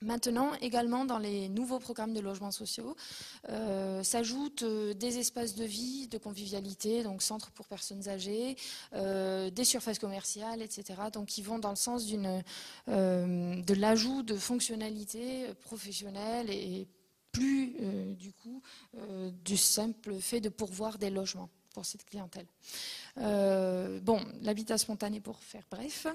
Maintenant, également dans les nouveaux programmes de logements sociaux, s'ajoutent des espaces de vie, de convivialité, donc centres pour personnes âgées, des surfaces commerciales, etc. Donc qui vont dans le sens de l'ajout de fonctionnalités professionnelles et plus du coup du simple fait de pourvoir des logements pour cette clientèle. L'habitat spontané, pour faire bref,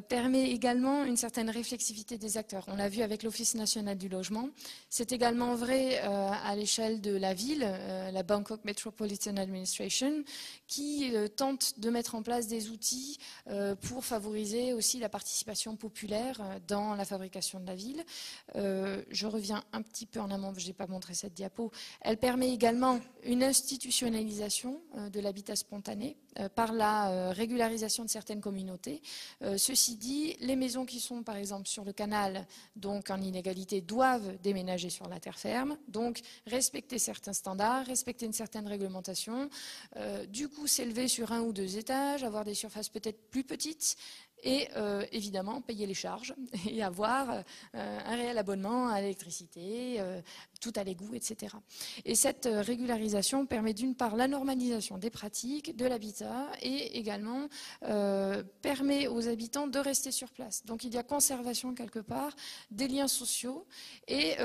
permet également une certaine réflexivité des acteurs. On l'a vu avec l'Office national du logement. C'est également vrai à l'échelle de la ville, la Bangkok Metropolitan Administration, qui tente de mettre en place des outils pour favoriser aussi la participation populaire dans la fabrication de la ville. Je reviens un petit peu en amont, je n'ai pas montré cette diapo. Elle permet également une institutionnalisation de l'habitat spontané par la régularisation de certaines communautés. Ceci dit, les maisons qui sont par exemple sur le canal, donc en inégalité, doivent déménager sur la terre ferme, donc respecter certains standards, respecter une certaine réglementation, du coup s'élever sur 1 ou 2 étages, avoir des surfaces peut-être plus petites, et évidemment payer les charges et avoir un réel abonnement à l'électricité, tout à l'égout, etc. Et cette régularisation permet d'une part la normalisation des pratiques, de l'habitat, et également permet aux habitants de rester sur place. Donc il y a conservation quelque part des liens sociaux et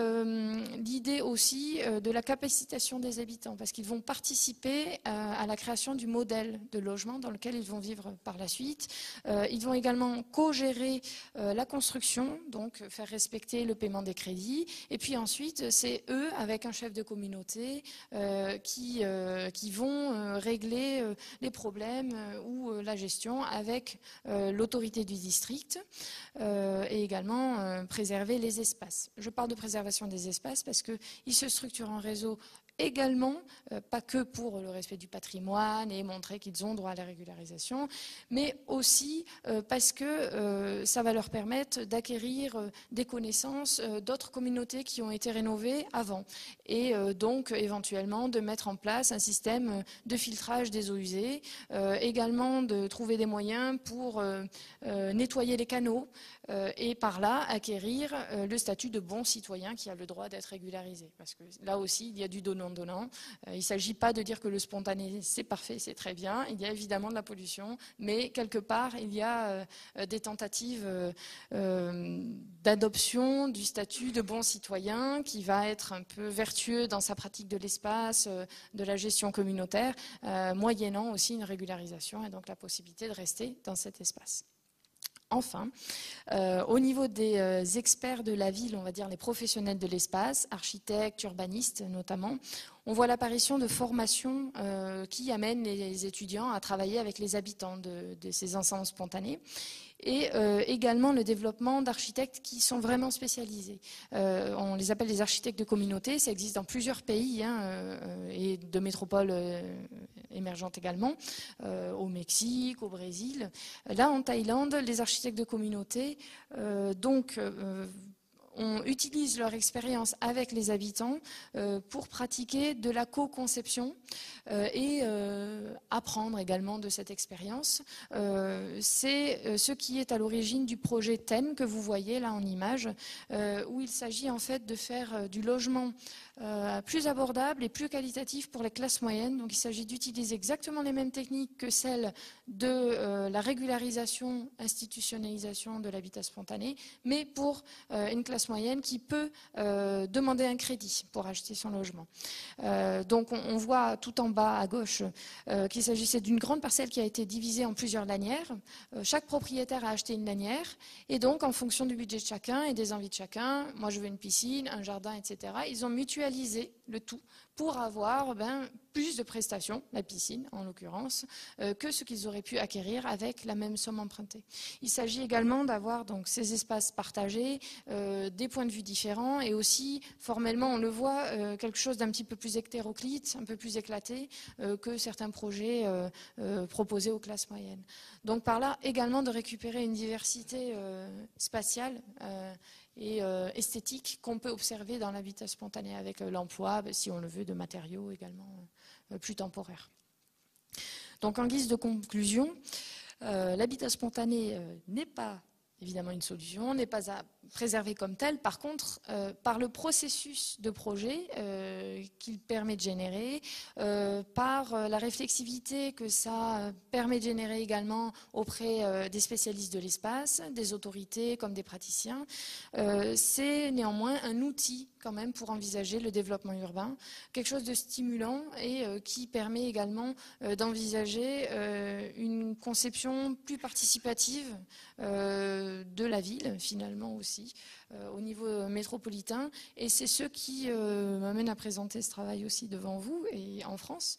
l'idée aussi de la capacitation des habitants, parce qu'ils vont participer à la création du modèle de logement dans lequel ils vont vivre par la suite. Ils vont également co-gérer la construction, donc faire respecter le paiement des crédits. Et puis ensuite, c'est eux, avec un chef de communauté, qui vont régler les problèmes ou la gestion avec l'autorité du district et également préserver les espaces. Je parle de préservation des espaces parce qu'ils se structurent en réseau également, pas que pour le respect du patrimoine et montrer qu'ils ont droit à la régularisation, mais aussi parce que ça va leur permettre d'acquérir des connaissances d'autres communautés qui ont été rénovées avant et donc éventuellement de mettre en place un système de filtrage des eaux usées, également de trouver des moyens pour nettoyer les canaux et par là acquérir le statut de bon citoyen qui a le droit d'être régularisé. Parce que là aussi, il y a du donnant-donnant. Il ne s'agit pas de dire que le spontané, c'est parfait, c'est très bien. Il y a évidemment de la pollution, mais quelque part, il y a des tentatives d'adoption du statut de bon citoyen qui va être un peu vertueux dans sa pratique de l'espace, de la gestion communautaire, moyennant aussi une régularisation et donc la possibilité de rester dans cet espace. Enfin, au niveau des experts de la ville, on va dire les professionnels de l'espace, architectes, urbanistes notamment, on voit l'apparition de formations qui amènent les étudiants à travailler avec les habitants de ces ensembles spontanés. et également le développement d'architectes qui sont vraiment spécialisés. On les appelle les architectes de communauté, ça existe dans plusieurs pays et de métropoles émergentes également, au Mexique, au Brésil. Là, en Thaïlande, les architectes de communauté on utilise leur expérience avec les habitants pour pratiquer de la co-conception et apprendre également de cette expérience. C'est ce qui est à l'origine du projet TEN que vous voyez là en image, où il s'agit en fait de faire du logement plus abordable et plus qualitatif pour les classes moyennes. Donc il s'agit d'utiliser exactement les mêmes techniques que celles de la régularisation, institutionnalisation de l'habitat spontané, mais pour une classe moyenne qui peut demander un crédit pour acheter son logement. Donc on voit tout en bas à gauche qu'il s'agissait d'une grande parcelle qui a été divisée en plusieurs lanières. Chaque propriétaire a acheté une lanière et donc en fonction du budget de chacun et des envies de chacun, moi je veux une piscine, un jardin, etc. Ils ont mutualisé le tout pour avoir plus de prestations, la piscine en l'occurrence, que ce qu'ils auraient pu acquérir avec la même somme empruntée. Il s'agit également d'avoir donc ces espaces partagés, des points de vue différents et aussi formellement on le voit quelque chose d'un petit peu plus hétéroclite, un peu plus éclaté que certains projets proposés aux classes moyennes. Donc par là également de récupérer une diversité spatiale et esthétique qu'on peut observer dans l'habitat spontané avec l'emploi, si on le veut, de matériaux également plus temporaires. Donc en guise de conclusion, l'habitat spontané n'est pas évidemment une solution, n'est pas à préserver comme tel. Par contre, par le processus de projet qu'il permet de générer, par la réflexivité que ça permet de générer également auprès des spécialistes de l'espace, des autorités comme des praticiens, c'est néanmoins un outil quand même pour envisager le développement urbain, quelque chose de stimulant et qui permet également d'envisager une conception plus participative de la ville finalement aussi au niveau métropolitain, et c'est ce qui m'amène à présenter ce travail aussi devant vous et en France.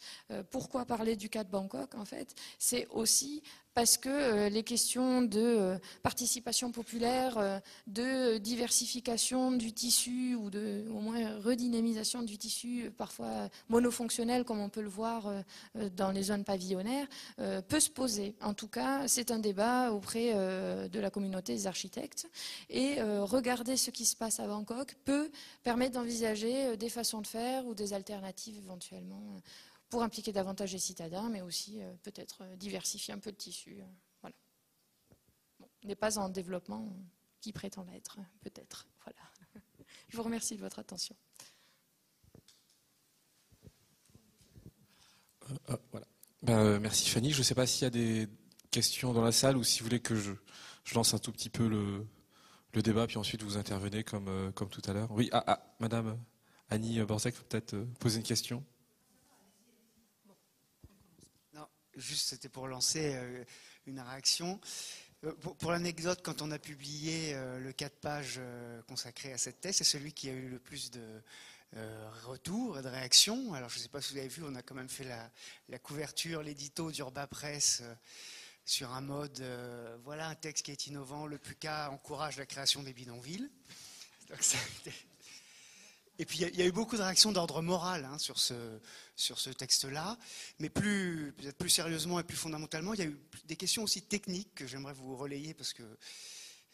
Pourquoi parler du cas de Bangkok en fait? C'est aussi parce que les questions de participation populaire, de diversification du tissu ou de au moins redynamisation du tissu parfois monofonctionnel comme on peut le voir dans les zones pavillonnaires peut se poser. En tout cas, c'est un débat auprès de la communauté des architectes et regarder ce qui se passe à Bangkok peut permettre d'envisager des façons de faire ou des alternatives éventuellement pour impliquer davantage les citadins, mais aussi peut-être diversifier un peu le tissu. Voilà. Bon, n'est pas en développement qui prétend l'être, peut-être. Voilà. Je vous remercie de votre attention. Voilà. Merci Fanny. Je ne sais pas s'il y a des questions dans la salle ou si vous voulez que je lance un tout petit peu le débat, puis ensuite vous intervenez comme tout à l'heure. Oui, Madame Annie Borzec, peut-être poser une question. Juste, c'était pour lancer une réaction. Pour l'anecdote, quand on a publié le 4 pages consacré à cette thèse, c'est celui qui a eu le plus de retours et de réactions. Alors, je ne sais pas si vous avez vu, on a quand même fait la couverture, l'édito d'Urba Press sur un mode, voilà un texte qui est innovant, le PUCA encourage la création des bidonvilles. Donc, et puis il y a eu beaucoup de réactions d'ordre moral sur ce texte-là, mais peut-être plus sérieusement et plus fondamentalement, il y a eu des questions aussi techniques que j'aimerais vous relayer parce que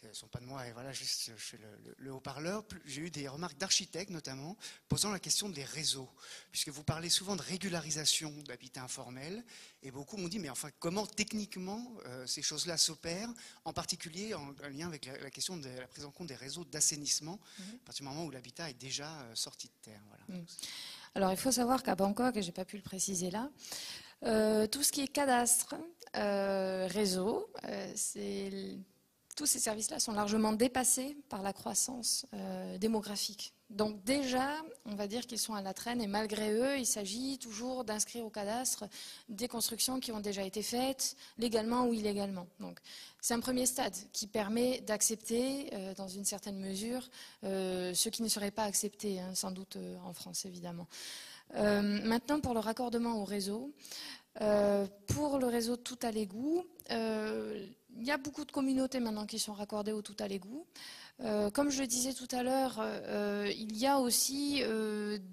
elles ne sont pas de moi et voilà, juste je fais le haut-parleur. J'ai eu des remarques d'architectes notamment posant la question des réseaux, puisque vous parlez souvent de régularisation d'habitat informel et beaucoup m'ont dit mais enfin comment techniquement ces choses-là s'opèrent, en particulier en lien avec la question de la prise en compte des réseaux d'assainissement à partir du moment où l'habitat est déjà sorti de terre. Voilà. Alors il faut savoir qu'à Bangkok, et je n'ai pas pu le préciser là, tout ce qui est cadastre, réseau, tous ces services-là sont largement dépassés par la croissance démographique. Donc déjà, on va dire qu'ils sont à la traîne et malgré eux, il s'agit toujours d'inscrire au cadastre des constructions qui ont déjà été faites, légalement ou illégalement. Donc c'est un premier stade qui permet d'accepter, dans une certaine mesure, ce qui ne serait pas accepté, sans doute en France évidemment. Maintenant, pour le raccordement au réseau, pour le réseau Tout à l'égout, il y a beaucoup de communautés maintenant qui sont raccordées au tout à l'égout. Comme je le disais tout à l'heure, il y a aussi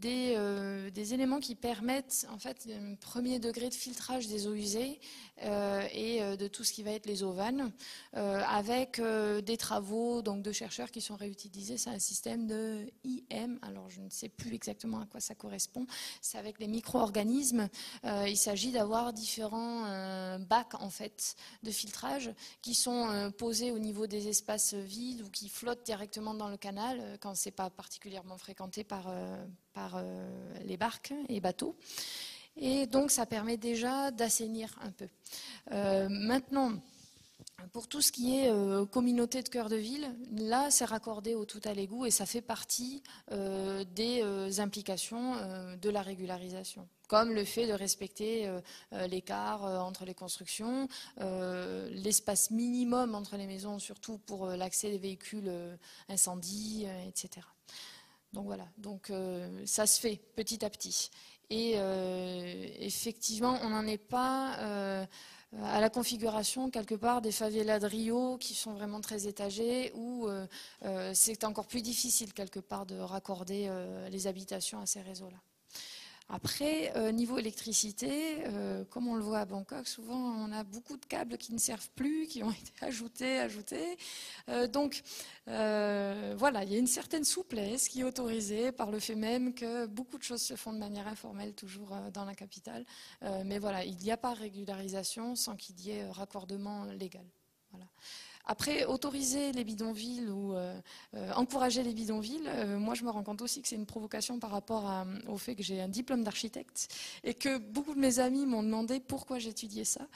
des éléments qui permettent en fait un premier degré de filtrage des eaux usées et de tout ce qui va être les eaux vannes, avec des travaux donc, de chercheurs qui sont réutilisés. C'est un système de IM, alors je ne sais plus exactement à quoi ça correspond, c'est avec les micro-organismes. Il s'agit d'avoir différents bacs en fait, de filtrage qui sont posés au niveau des espaces vides ou qui flottent directement dans le canal quand ce n'est pas particulièrement fréquenté par les barques et bateaux. Et donc ça permet déjà d'assainir un peu. Maintenant, pour tout ce qui est communauté de cœur de ville, là c'est raccordé au tout à l'égout et ça fait partie des implications de la régularisation, comme le fait de respecter l'écart entre les constructions, l'espace minimum entre les maisons, surtout pour l'accès des véhicules incendies, etc. Donc voilà, donc, ça se fait petit à petit. Et effectivement, on n'en est pas à la configuration quelque part des favelas de Rio qui sont vraiment très étagées où c'est encore plus difficile quelque part de raccorder les habitations à ces réseaux-là. Après, niveau électricité, comme on le voit à Bangkok, souvent on a beaucoup de câbles qui ne servent plus, qui ont été ajoutés. Donc voilà, il y a une certaine souplesse qui est autorisée par le fait même que beaucoup de choses se font de manière informelle toujours dans la capitale. Mais voilà, il n'y a pas régularisation sans qu'il y ait raccordement légal. Voilà. Après, autoriser les bidonvilles ou encourager les bidonvilles, moi je me rends compte aussi que c'est une provocation par rapport au fait que j'ai un diplôme d'architecte et que beaucoup de mes amis m'ont demandé pourquoi j'étudiais ça.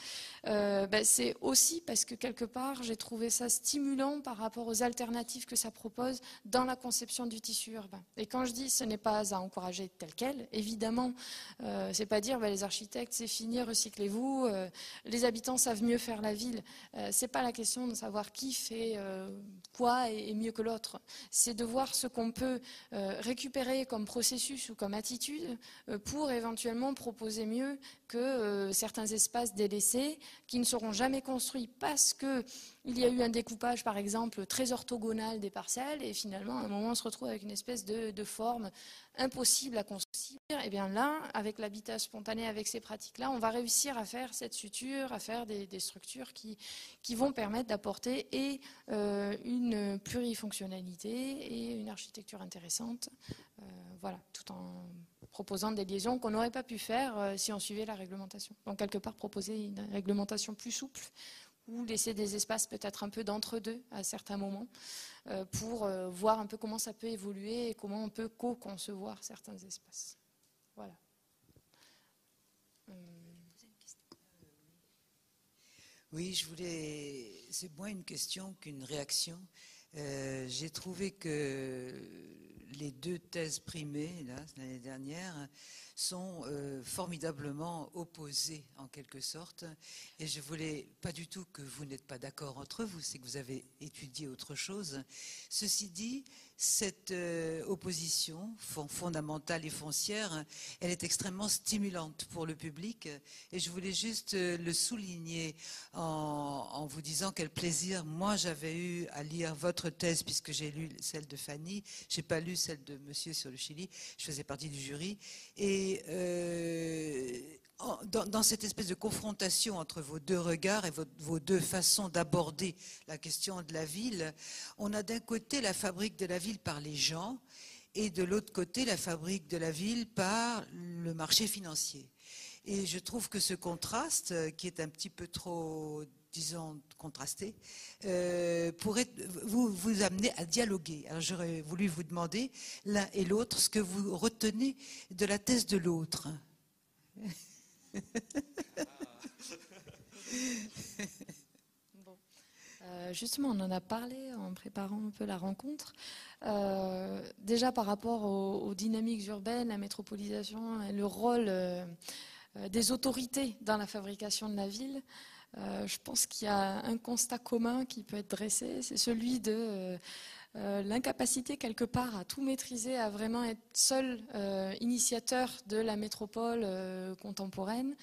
C'est aussi parce que quelque part j'ai trouvé ça stimulant par rapport aux alternatives que ça propose dans la conception du tissu urbain. Et quand je dis ce n'est pas à encourager tel quel, évidemment, c'est pas dire les architectes c'est fini, recyclez-vous, les habitants savent mieux faire la ville. C'est pas la question de savoir qui fait quoi et mieux que l'autre. C'est de voir ce qu'on peut récupérer comme processus ou comme attitude pour éventuellement proposer mieux que certains espaces délaissés qui ne seront jamais construits parce que il y a eu un découpage, par exemple, très orthogonal des parcelles et finalement, à un moment, on se retrouve avec une espèce de forme impossible à construire. Et bien là, avec l'habitat spontané, avec ces pratiques-là, on va réussir à faire cette suture, à faire des structures qui vont permettre d'apporter et une plurifonctionnalité et une architecture intéressante, voilà, tout en proposant des liaisons qu'on n'aurait pas pu faire si on suivait la réglementation. Donc, quelque part, proposer une réglementation plus souple ou laisser des espaces peut-être un peu d'entre-deux à certains moments pour voir un peu comment ça peut évoluer et comment on peut co-concevoir certains espaces. Voilà. Oui, c'est moins une question qu'une réaction. J'ai trouvé que les deux thèses primées l'année dernière sont formidablement opposées en quelque sorte, et je voulais pas du tout que vous n'êtes pas d'accord entre vous, c'est que vous avez étudié autre chose. Ceci dit, cette opposition fondamentale et foncière, elle est extrêmement stimulante pour le public, et je voulais juste le souligner en vous disant quel plaisir moi j'avais eu à lire votre thèse, puisque j'ai lu celle de Fanny, j'ai pas lu celle de Monsieur sur le Chili, je faisais partie du jury, et dans cette espèce de confrontation entre vos deux regards et vos deux façons d'aborder la question de la ville, on a d'un côté la fabrique de la ville par les gens et de l'autre côté la fabrique de la ville par le marché financier. Et je trouve que ce contraste, qui est un petit peu trop, disons, contrasté, pourrait vous amener à dialoguer. Alors j'aurais voulu vous demander, l'un et l'autre, ce que vous retenez de la thèse de l'autre. Bon. Justement, on en a parlé en préparant un peu la rencontre. Déjà par rapport aux dynamiques urbaines, la métropolisation et le rôle des autorités dans la fabrication de la ville, je pense qu'il y a un constat commun qui peut être dressé, c'est celui de l'incapacité quelque part à tout maîtriser, à vraiment être seul initiateur de la métropole contemporaine,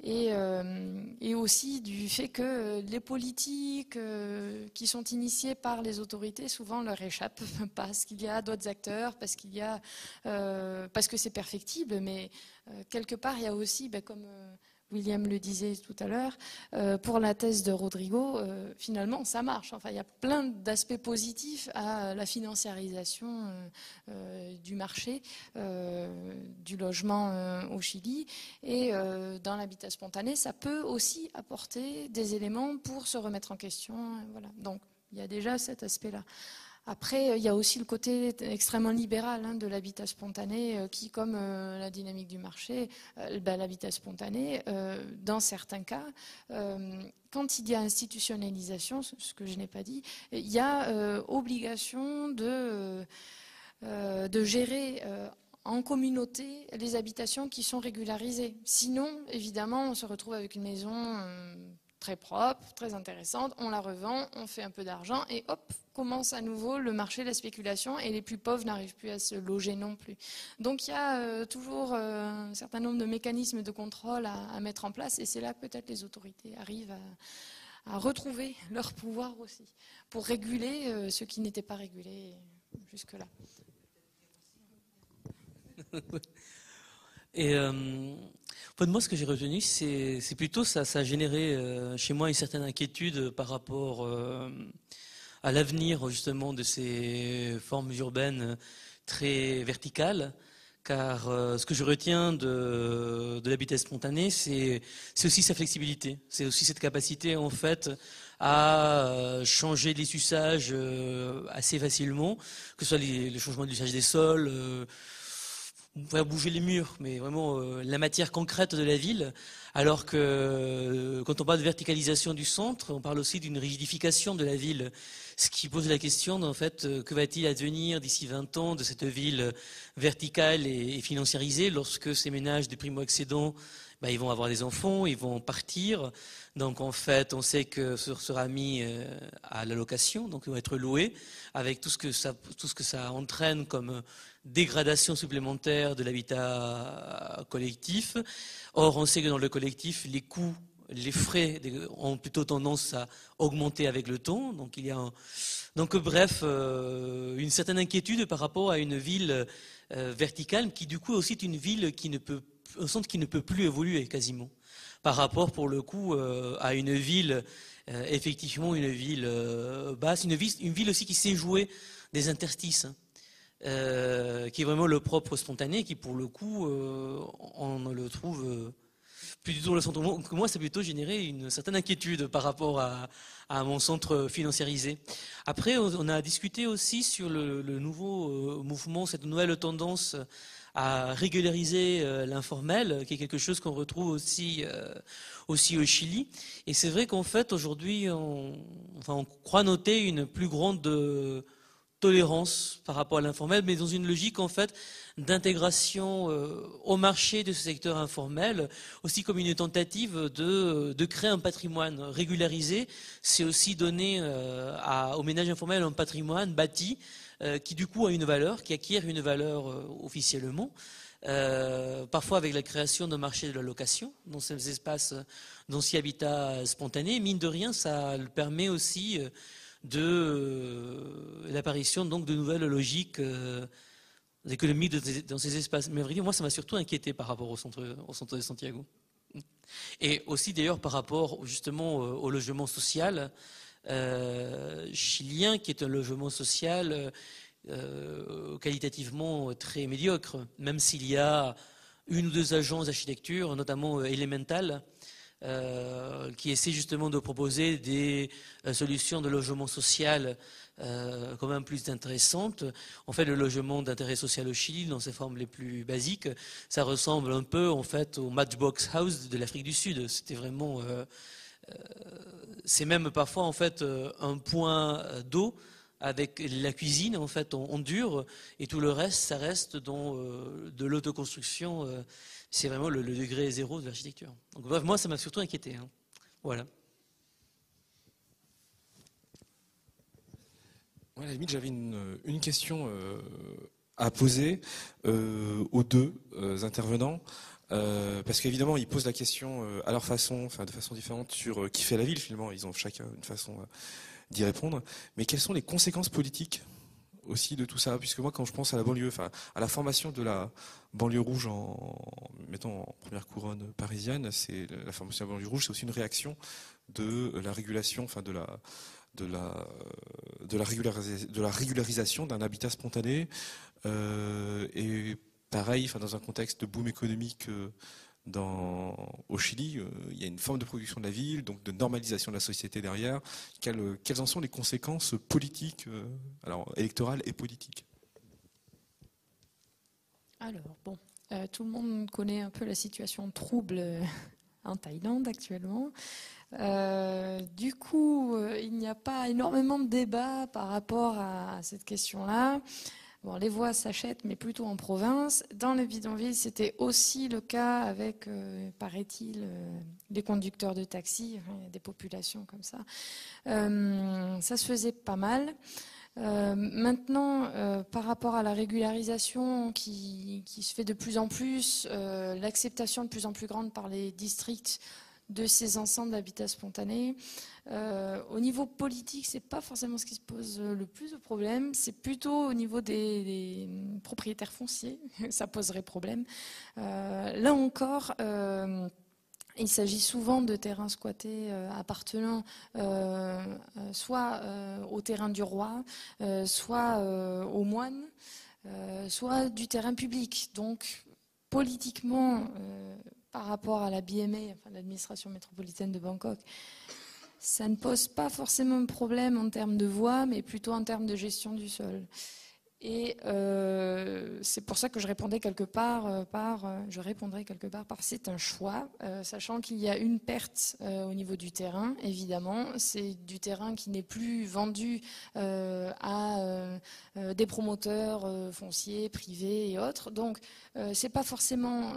et aussi du fait que les politiques qui sont initiées par les autorités souvent leur échappent parce qu'il y a d'autres acteurs, parce que c'est perfectible, mais quelque part il y a aussi, comme William le disait tout à l'heure, pour la thèse de Rodrigo, finalement ça marche. Enfin, il y a plein d'aspects positifs à la financiarisation du marché du logement au Chili, et dans l'habitat spontané, ça peut aussi apporter des éléments pour se remettre en question. Voilà. Donc il y a déjà cet aspect-là. Après, il y a aussi le côté extrêmement libéral de l'habitat spontané qui, comme la dynamique du marché, l'habitat spontané, dans certains cas, quand il y a institutionnalisation, ce que je n'ai pas dit, il y a obligation de gérer en communauté les habitations qui sont régularisées. Sinon, évidemment, on se retrouve avec une maison très propre, très intéressante, on la revend, on fait un peu d'argent et hop, commence à nouveau le marché, la spéculation, et les plus pauvres n'arrivent plus à se loger non plus. Donc il y a toujours un certain nombre de mécanismes de contrôle à mettre en place, et c'est là que peut-être les autorités arrivent à retrouver leur pouvoir aussi, pour réguler ce qui n'était pas régulé jusque-là. Et moi, ce que j'ai retenu, c'est plutôt ça a généré chez moi une certaine inquiétude par rapport à l'avenir justement de ces formes urbaines très verticales, car ce que je retiens de l'habitat spontané, c'est aussi sa flexibilité, c'est aussi cette capacité en fait à changer les usages assez facilement, que ce soit le changement de l'usage des sols, faire bouger les murs, mais vraiment la matière concrète de la ville, alors que quand on parle de verticalisation du centre, on parle aussi d'une rigidification de la ville, ce qui pose la question en fait, que va-t-il advenir d'ici 20 ans de cette ville verticale et financiarisée lorsque ces ménages de primo-accédants, ils vont avoir des enfants, ils vont partir, donc en fait on sait que ce sera mis à la location, donc ils vont être loués, avec tout ce que ça entraîne comme dégradation supplémentaire de l'habitat collectif. Or, on sait que dans le collectif, les coûts, les frais ont plutôt tendance à augmenter avec le temps. Donc, il y a bref, une certaine inquiétude par rapport à une ville verticale qui, du coup, est aussi une ville un centre qui ne peut plus évoluer quasiment. Par rapport, pour le coup, à une ville, effectivement, une ville basse, une ville aussi qui sait jouer des interstices. Qui est vraiment le propre spontané, qui pour le coup, on le trouve plus du tout dans le centre. Moi, ça a plutôt généré une certaine inquiétude par rapport à mon centre financiarisé. Après, on a discuté aussi sur le nouveau mouvement, cette nouvelle tendance à régulariser l'informel, qui est quelque chose qu'on retrouve aussi au Chili. Et c'est vrai qu'en fait, aujourd'hui, on croit noter une plus grande tolérance par rapport à l'informel, mais dans une logique en fait d'intégration au marché de ce secteur informel, aussi comme une tentative de créer un patrimoine régularisé. C'est aussi donner aux ménages informels un patrimoine bâti qui du coup a une valeur, qui acquiert une valeur officiellement, parfois avec la création d'un marché de la location dans ces espaces d'ancien-habitat spontané. Mine de rien, ça le permet aussi de l'apparition donc de nouvelles logiques économiques dans ces espaces. Mais à vrai dire, moi, ça m'a surtout inquiété par rapport au centre de Santiago. Et aussi d'ailleurs par rapport justement au logement social chilien, qui est un logement social qualitativement très médiocre, même s'il y a une ou deux agences d'architecture, notamment Elemental, qui essaie justement de proposer des solutions de logement social quand même plus intéressantes. En fait, le logement d'intérêt social au Chili, dans ses formes les plus basiques, ça ressemble un peu en fait au Matchbox House de l'Afrique du Sud. C'était vraiment, c'est même parfois en fait un point d'eau avec la cuisine en fait en dur, et tout le reste, ça reste dans de l'autoconstruction. C'est vraiment le degré zéro de l'architecture. Donc bref, moi, ça m'a surtout inquiété. Voilà. À la limite, j'avais une question à poser aux deux intervenants. Parce qu'évidemment, ils posent la question à leur façon, enfin de façon différente, sur qui fait la ville. Finalement, ils ont chacun une façon d'y répondre. Mais quelles sont les conséquences politiques aussi de tout ça? Puisque moi, quand je pense à la banlieue, enfin à la formation de la banlieue rouge mettons en première couronne parisienne, c'est la formation de la banlieue rouge, c'est aussi une réaction de la régulation, enfin de la régularisation d'un habitat spontané, et pareil, enfin dans un contexte de boom économique au Chili, il y a une forme de production de la ville, donc de normalisation de la société derrière. Quelles en sont les conséquences politiques, alors électorales et politiques? Alors, bon, tout le monde connaît un peu la situation trouble en Thaïlande actuellement. Du coup, il n'y a pas énormément de débats par rapport à cette question-là. Bon, les voix s'achètent, mais plutôt en province. Dans les bidonvilles, c'était aussi le cas avec, paraît-il, les conducteurs de taxi, enfin, il y a des populations comme ça. Ça se faisait pas mal. Maintenant, par rapport à la régularisation qui se fait de plus en plus, l'acceptation de plus en plus grande par les districts de ces ensembles d'habitats spontanés. Au niveau politique, c'est pas forcément ce qui se pose le plus de problème, c'est plutôt au niveau des propriétaires fonciers, ça poserait problème. Là encore, il s'agit souvent de terrains squattés appartenant soit au terrain du roi, soit aux moines, soit du terrain public. Donc, politiquement, par rapport à la BMA, enfin, l'administration métropolitaine de Bangkok, ça ne pose pas forcément un problème en termes de voies, mais plutôt en termes de gestion du sol. Et c'est pour ça que je répondrais quelque part par c'est un choix, sachant qu'il y a une perte au niveau du terrain, évidemment. C'est du terrain qui n'est plus vendu à des promoteurs fonciers, privés et autres. Donc, c'est pas forcément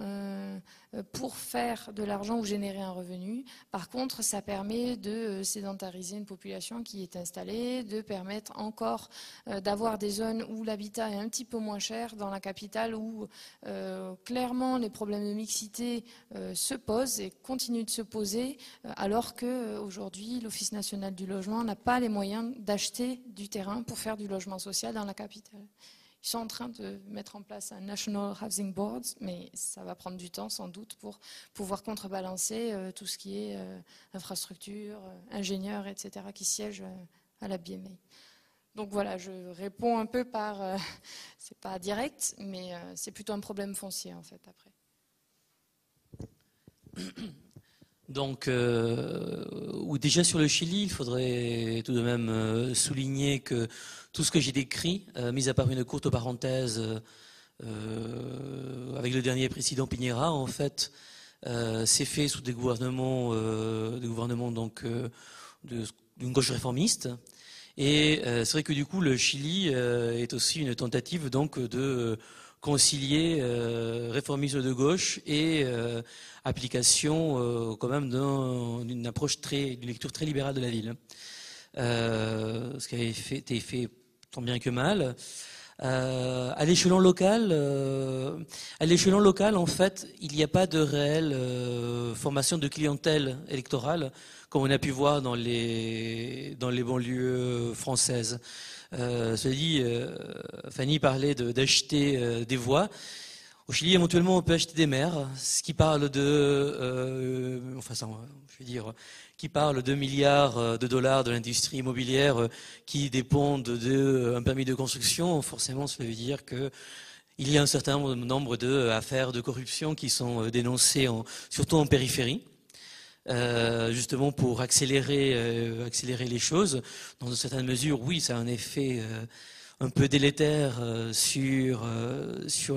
pour faire de l'argent ou générer un revenu. Par contre, ça permet de sédentariser une population qui est installée, de permettre encore d'avoir des zones où l'habitat est un petit peu moins cher, dans la capitale où clairement les problèmes de mixité se posent et continuent de se poser, alors qu'aujourd'hui l'Office national du logement n'a pas les moyens d'acheter du terrain pour faire du logement social dans la capitale. Ils sont en train de mettre en place un National Housing Board, mais ça va prendre du temps sans doute pour pouvoir contrebalancer tout ce qui est infrastructure, ingénieurs, etc., qui siègent à la BMA. Donc voilà, je réponds un peu par... c'est pas direct, mais c'est plutôt un problème foncier en fait après. Donc, déjà sur le Chili, il faudrait tout de même souligner que tout ce que j'ai décrit, mis à part une courte parenthèse avec le dernier président Piñera, en fait, s'est fait sous des gouvernements donc d'une gauche réformiste. Et c'est vrai que du coup, le Chili est aussi une tentative donc de concilier réformisme de gauche et application quand même d'une approche d'une lecture très libérale de la ville. Ce qui avait été fait tant bien que mal. À l'échelon local, en fait, il n'y a pas de réelle formation de clientèle électorale, comme on a pu voir dans les banlieues françaises. Cela dit, Fanny parlait d'acheter des voix. Au Chili, éventuellement, on peut acheter des maires, ce qui parle qui parle de milliards de dollars de l'industrie immobilière qui dépendent d'un permis de construction. Forcément, cela veut dire que il y a un certain nombre d'affaires de corruption qui sont dénoncées, surtout en périphérie. Justement pour accélérer les choses. Dans une certaine mesure, oui, ça a un effet un peu délétère sur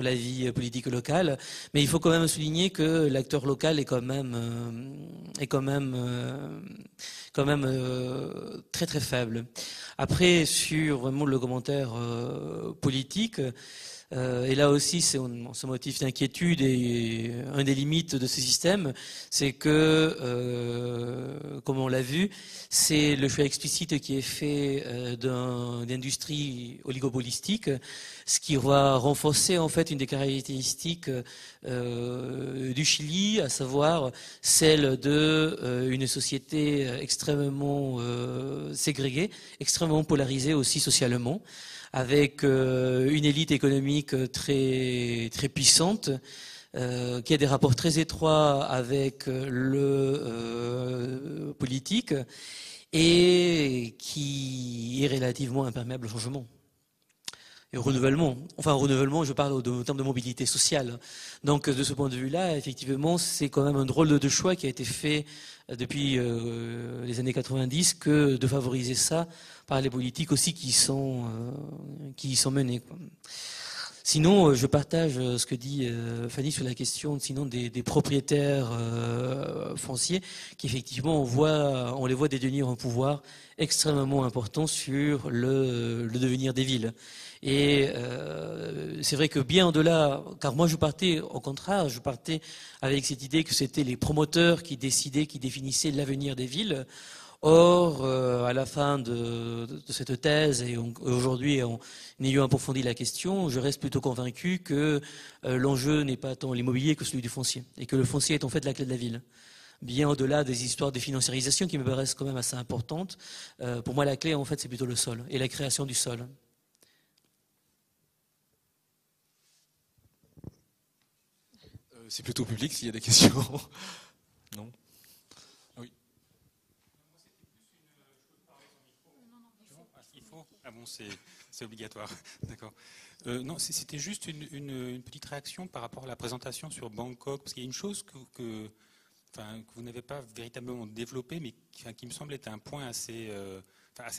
la vie politique locale, mais il faut quand même souligner que l'acteur local est quand même très très faible. Après, sur vraiment le commentaire politique, Et là aussi, c'est ce motif d'inquiétude et un des limites de ce système, c'est que, comme on l'a vu, c'est le choix explicite qui est fait d'industrie oligopolistique, ce qui va renforcer en fait une des caractéristiques du Chili, à savoir celle de une société extrêmement ségrégée, extrêmement polarisée aussi socialement, avec une élite économique très, très puissante, qui a des rapports très étroits avec le politique et qui est relativement imperméable au changement. Et au renouvellement. Enfin, au renouvellement, je parle en termes de mobilité sociale. Donc, de ce point de vue-là, effectivement, c'est quand même un drôle de choix qui a été fait depuis les années 90 que de favoriser ça par les politiques aussi qui y sont menées, quoi. Sinon, je partage ce que dit Fanny sur la question sinon des propriétaires fonciers qui effectivement on les voit détenir un pouvoir extrêmement important sur le devenir des villes. Et c'est vrai que bien au-delà, car moi au contraire, je partais avec cette idée que c'était les promoteurs qui décidaient, qui définissaient l'avenir des villes. Or, à la fin de cette thèse, et aujourd'hui, en ayant approfondi la question, je reste plutôt convaincu que l'enjeu n'est pas tant l'immobilier que celui du foncier, et que le foncier est en fait la clé de la ville. Bien au-delà des histoires de financiarisation qui me paraissent quand même assez importantes, pour moi la clé en fait c'est plutôt le sol, et la création du sol. C'est plutôt public s'il y a des questions. Non ? Oui. Il faut ? Ah bon, c'est obligatoire. D'accord. Non, c'était juste une petite réaction par rapport à la présentation sur Bangkok, parce qu'il y a une chose que vous n'avez pas véritablement développée, mais qui me semble être un point assez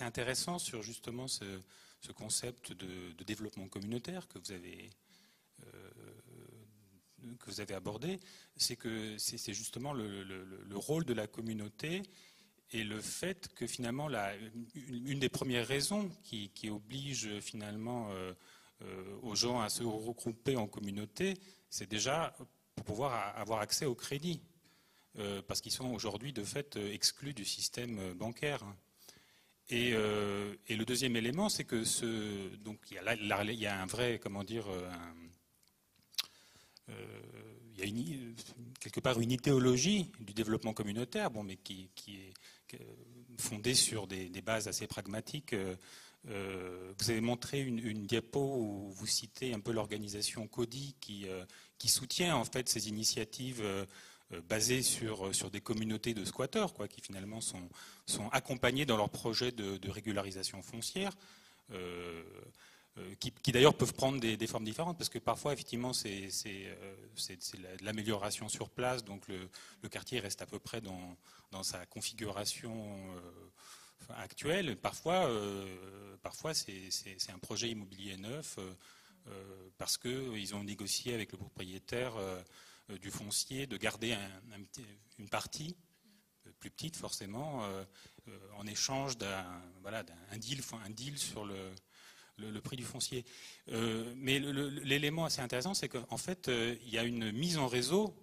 intéressant sur justement ce concept de développement communautaire que vous avez abordé, c'est que c'est justement le rôle de la communauté et le fait que finalement une des premières raisons qui oblige finalement aux gens à se regrouper en communauté, c'est déjà pour pouvoir avoir accès au crédit, parce qu'ils sont aujourd'hui de fait exclus du système bancaire. Et le deuxième élément, c'est que donc il y a un vrai, comment dire, il y a quelque part une idéologie du développement communautaire, mais qui est fondée sur des bases assez pragmatiques. Vous avez montré une diapo où vous citez un peu l'organisation CODI qui soutient en fait ces initiatives basées sur des communautés de squatteurs, qui finalement sont accompagnés dans leur projet de régularisation foncière. Qui d'ailleurs peuvent prendre des formes différentes, parce que parfois effectivement c'est de l'amélioration sur place, donc le quartier reste à peu près dans sa configuration actuelle. Parfois c'est un projet immobilier neuf, parce qu'ils ont négocié avec le propriétaire du foncier de garder une partie, plus petite forcément, en échange d'un deal sur le prix du foncier. Mais l'élément assez intéressant, c'est qu'en fait, il y a une mise en réseau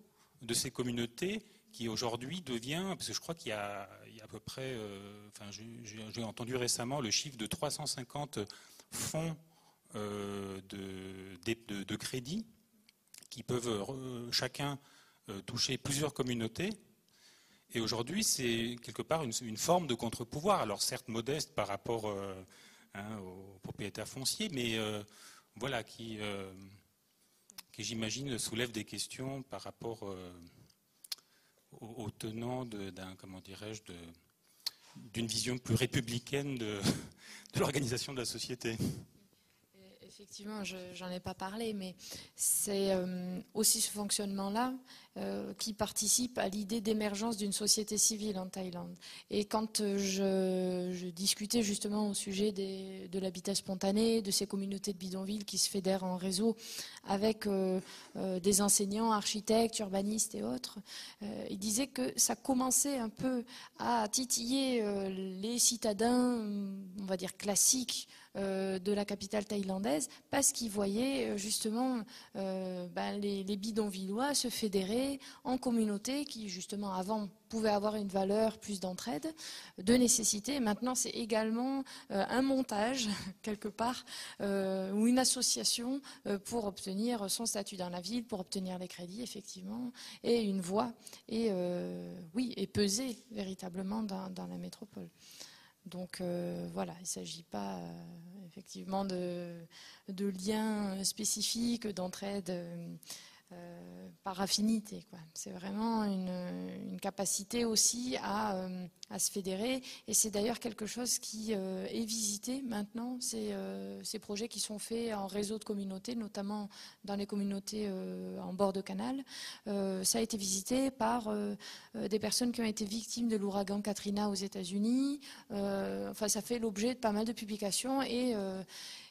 de ces communautés qui aujourd'hui devient, parce que je crois qu'il y a à peu près, j'ai entendu récemment le chiffre de 350 fonds de crédit qui peuvent chacun toucher plusieurs communautés. Et aujourd'hui, c'est quelque part une forme de contre-pouvoir, alors certes modeste par rapport aux propriétaires fonciers, mais qui j'imagine soulève des questions par rapport aux tenants d'une vision plus républicaine de l'organisation de la société. Effectivement, j'en ai pas parlé, mais c'est aussi ce fonctionnement-là qui participe à l'idée d'émergence d'une société civile en Thaïlande. Et quand je discutais justement au sujet de l'habitat spontané, de ces communautés de bidonvilles qui se fédèrent en réseau avec des enseignants, architectes, urbanistes et autres, ils disaient que ça commençait un peu à titiller les citadins, on va dire classiques, de la capitale thaïlandaise, parce qu'ils voyaient justement les bidonvillois se fédérer en communautés qui justement avant pouvaient avoir une valeur plus d'entraide, de nécessité. Maintenant, c'est également un montage, quelque part, ou une association pour obtenir son statut dans la ville, pour obtenir les crédits, effectivement, et une voix, et peser véritablement dans la métropole. Donc voilà, il ne s'agit pas effectivement de liens spécifiques, d'entraide par affinité, quoi. C'est vraiment une capacité aussi à se fédérer, et c'est d'ailleurs quelque chose qui est visité maintenant, ces projets qui sont faits en réseau de communautés, notamment dans les communautés en bord de canal. Ça a été visité par des personnes qui ont été victimes de l'ouragan Katrina aux États-Unis. Enfin, ça fait l'objet de pas mal de publications et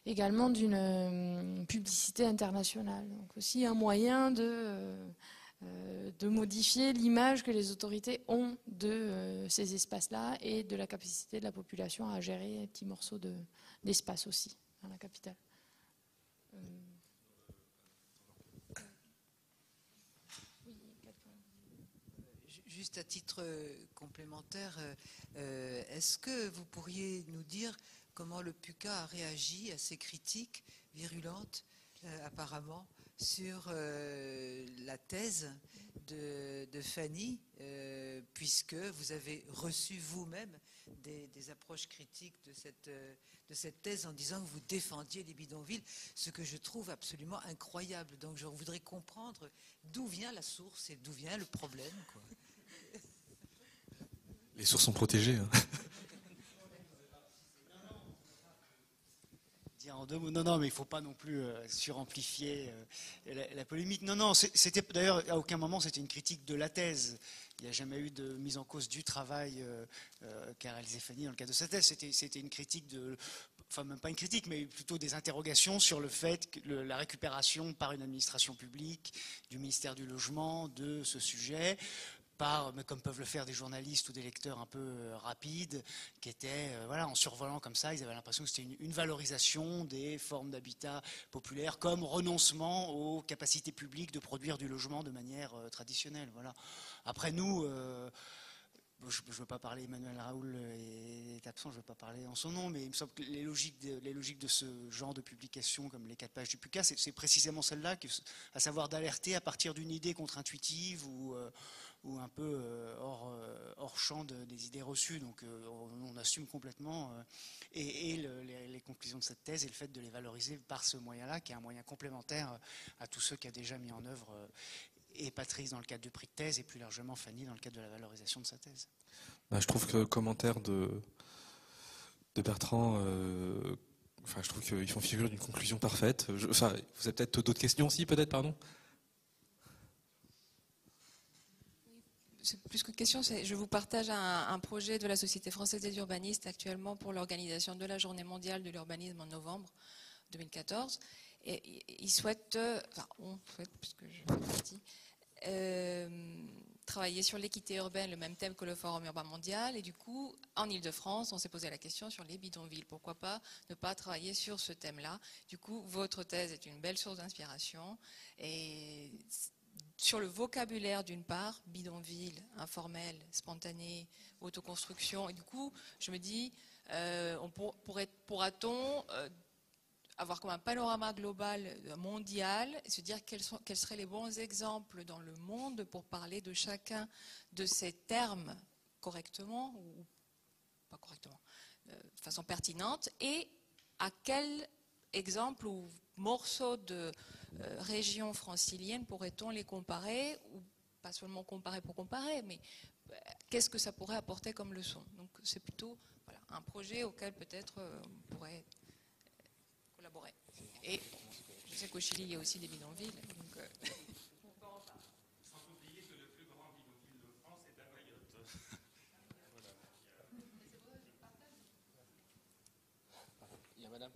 également d'une publicité internationale. Donc aussi un moyen de modifier l'image que les autorités ont de ces espaces-là et de la capacité de la population à gérer un petit morceau d'espace aussi dans la capitale. Juste à titre complémentaire, est-ce que vous pourriez nous dire comment le PUCA a réagi à ces critiques virulentes, apparemment, sur la thèse de Fanny, puisque vous avez reçu vous-même des approches critiques de cette thèse en disant que vous défendiez les bidonvilles, ce que je trouve absolument incroyable. Donc je voudrais comprendre d'où vient la source et d'où vient le problème, quoi. Les sources sont protégées. Hein. En deux mots, non, mais il ne faut pas non plus suramplifier la polémique. Non, c'était d'ailleurs à aucun moment c'était une critique de la thèse. Il n'y a jamais eu de mise en cause du travail qu'a réalisé Fanny dans le cadre de sa thèse. C'était une critique enfin même pas une critique, mais plutôt des interrogations sur le fait que la récupération par une administration publique du ministère du Logement de ce sujet, comme peuvent le faire des journalistes ou des lecteurs un peu rapides, qui étaient, en survolant comme ça, ils avaient l'impression que c'était une valorisation des formes d'habitat populaire comme renoncement aux capacités publiques de produire du logement de manière traditionnelle. Voilà. Après nous, je ne veux pas parler, Emmanuel Raoul est absent, je ne veux pas parler en son nom, mais il me semble que les logiques de ce genre de publication, comme les 4 pages du PUCA, c'est précisément celle-là, à savoir d'alerter à partir d'une idée contre-intuitive ou un peu hors champ des idées reçues. Donc on assume complètement les conclusions de cette thèse et le fait de les valoriser par ce moyen-là, qui est un moyen complémentaire à tous ceux qu'a déjà mis en œuvre et Patrice dans le cadre du prix de thèse et plus largement Fanny dans le cadre de la valorisation de sa thèse. Je trouve que le commentaire de Bertrand, je trouve qu'ils font figure d'une conclusion parfaite. Vous avez peut-être d'autres questions aussi, peut-être, pardon ? C'est plus que question, je vous partage un projet de la Société française des urbanistes actuellement pour l'organisation de la Journée mondiale de l'urbanisme en novembre 2014. Et ils souhaitent, on souhaite, puisque je fais partie, travailler sur l'équité urbaine, le même thème que le Forum urbain mondial. Et du coup, en Ile-de-France, on s'est posé la question sur les bidonvilles. Pourquoi pas ne pas travailler sur ce thème-là ? Du coup, votre thèse est une belle source d'inspiration. Et sur le vocabulaire d'une part, bidonville, informel, spontané, autoconstruction. Et du coup, je me dis, pourra-t-on avoir comme un panorama global mondial et se dire quels seraient les bons exemples dans le monde pour parler de chacun de ces termes correctement ou pas correctement, de façon pertinente, et à quel exemple ou morceau de région francilienne pourrait-on les comparer, ou pas seulement comparer pour comparer, mais qu'est-ce que ça pourrait apporter comme leçon. Donc c'est plutôt un projet auquel peut-être on pourrait collaborer. Et je sais qu'au Chili il y a aussi des bidonvilles, donc on peut en parler. Sans oublier que le plus grand bidonville de France est à Mayotte. Il y a madame.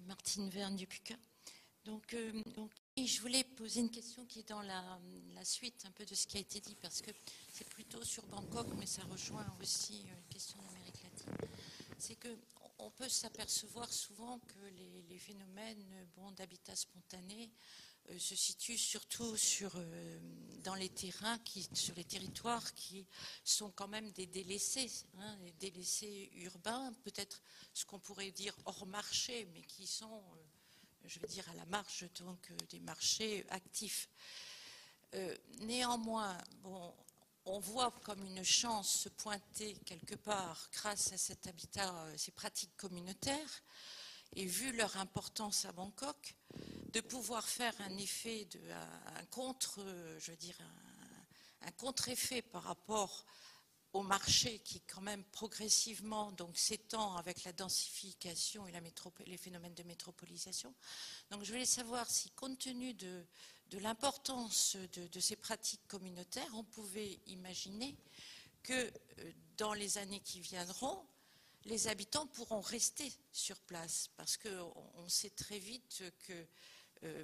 Martine Verne du PUCA. Donc Et je voulais poser une question qui est dans la suite un peu de ce qui a été dit, parce que c'est plutôt sur Bangkok, mais ça rejoint aussi une question d'Amérique latine. C'est qu'on peut s'apercevoir souvent que les phénomènes d'habitat spontané se situent surtout dans les terrains, sur les territoires qui sont quand même des délaissés, des délaissés urbains, peut-être ce qu'on pourrait dire hors marché, mais qui sont, je veux dire, à la marge donc des marchés actifs. Néanmoins, on voit comme une chance se pointer quelque part grâce à cet habitat, ces pratiques communautaires, et vu leur importance à Bangkok, de pouvoir faire un effet, un contre-effet par rapport au marché qui quand même progressivement donc s'étend avec la densification et les phénomènes de métropolisation. Donc je voulais savoir si, compte tenu de l'importance de ces pratiques communautaires, on pouvait imaginer que dans les années qui viendront, les habitants pourront rester sur place, parce qu'on sait très vite que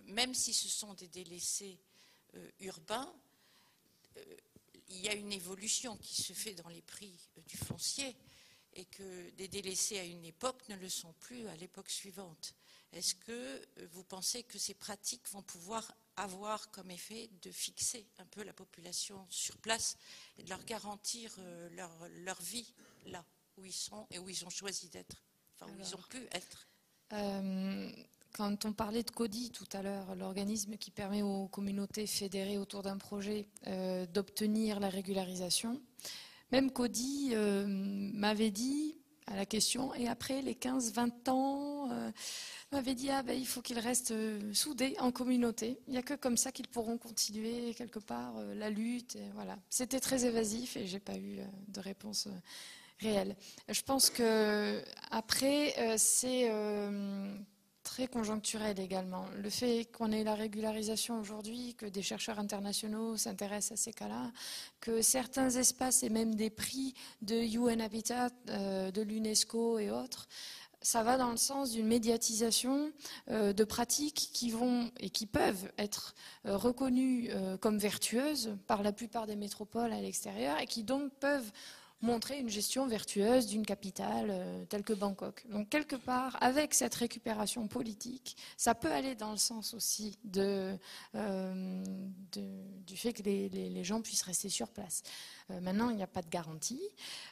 même si ce sont des délaissés urbains, il y a une évolution qui se fait dans les prix du foncier, et que des délaissés à une époque ne le sont plus à l'époque suivante. Est-ce que vous pensez que ces pratiques vont pouvoir avoir comme effet de fixer un peu la population sur place et de leur garantir leur vie là où ils sont et où ils ont choisi d'être, enfin où ils ont pu être? Quand on parlait de CODI tout à l'heure, l'organisme qui permet aux communautés fédérées autour d'un projet d'obtenir la régularisation, même CODI m'avait dit à la question, et après les 15-20 ans, m'avait dit il faut qu'ils restent soudés en communauté. Il n'y a que comme ça qu'ils pourront continuer quelque part la lutte. Et voilà. C'était très évasif et je n'ai pas eu de réponse réelle. Je pense que après c'est très conjoncturel également. Le fait qu'on ait la régularisation aujourd'hui, que des chercheurs internationaux s'intéressent à ces cas-là, que certains espaces et même des prix de UN Habitat, de l'UNESCO et autres, ça va dans le sens d'une médiatisation de pratiques qui vont et qui peuvent être reconnues comme vertueuses par la plupart des métropoles à l'extérieur et qui donc peuvent montrer une gestion vertueuse d'une capitale telle que Bangkok. Donc quelque part, avec cette récupération politique, ça peut aller dans le sens aussi du fait que les gens puissent rester sur place. Maintenant, il n'y a pas de garantie.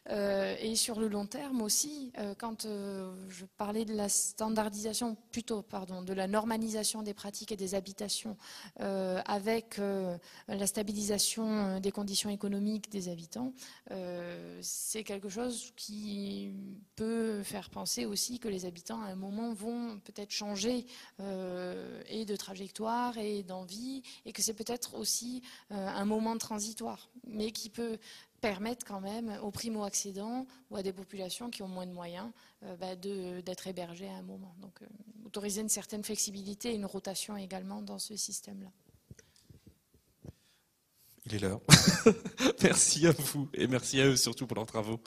Et sur le long terme aussi, quand je parlais de la standardisation, de la normalisation des pratiques et des habitations, avec la stabilisation des conditions économiques des habitants, c'est quelque chose qui peut faire penser aussi que les habitants à un moment vont peut-être changer et de trajectoire et d'envie, et que c'est peut-être aussi un moment transitoire, mais qui peut permettre quand même aux primo-accédants ou à des populations qui ont moins de moyens d'être hébergés à un moment. Donc autoriser une certaine flexibilité et une rotation également dans ce système-là. Il est l'heure. Merci à vous et merci à eux surtout pour leurs travaux.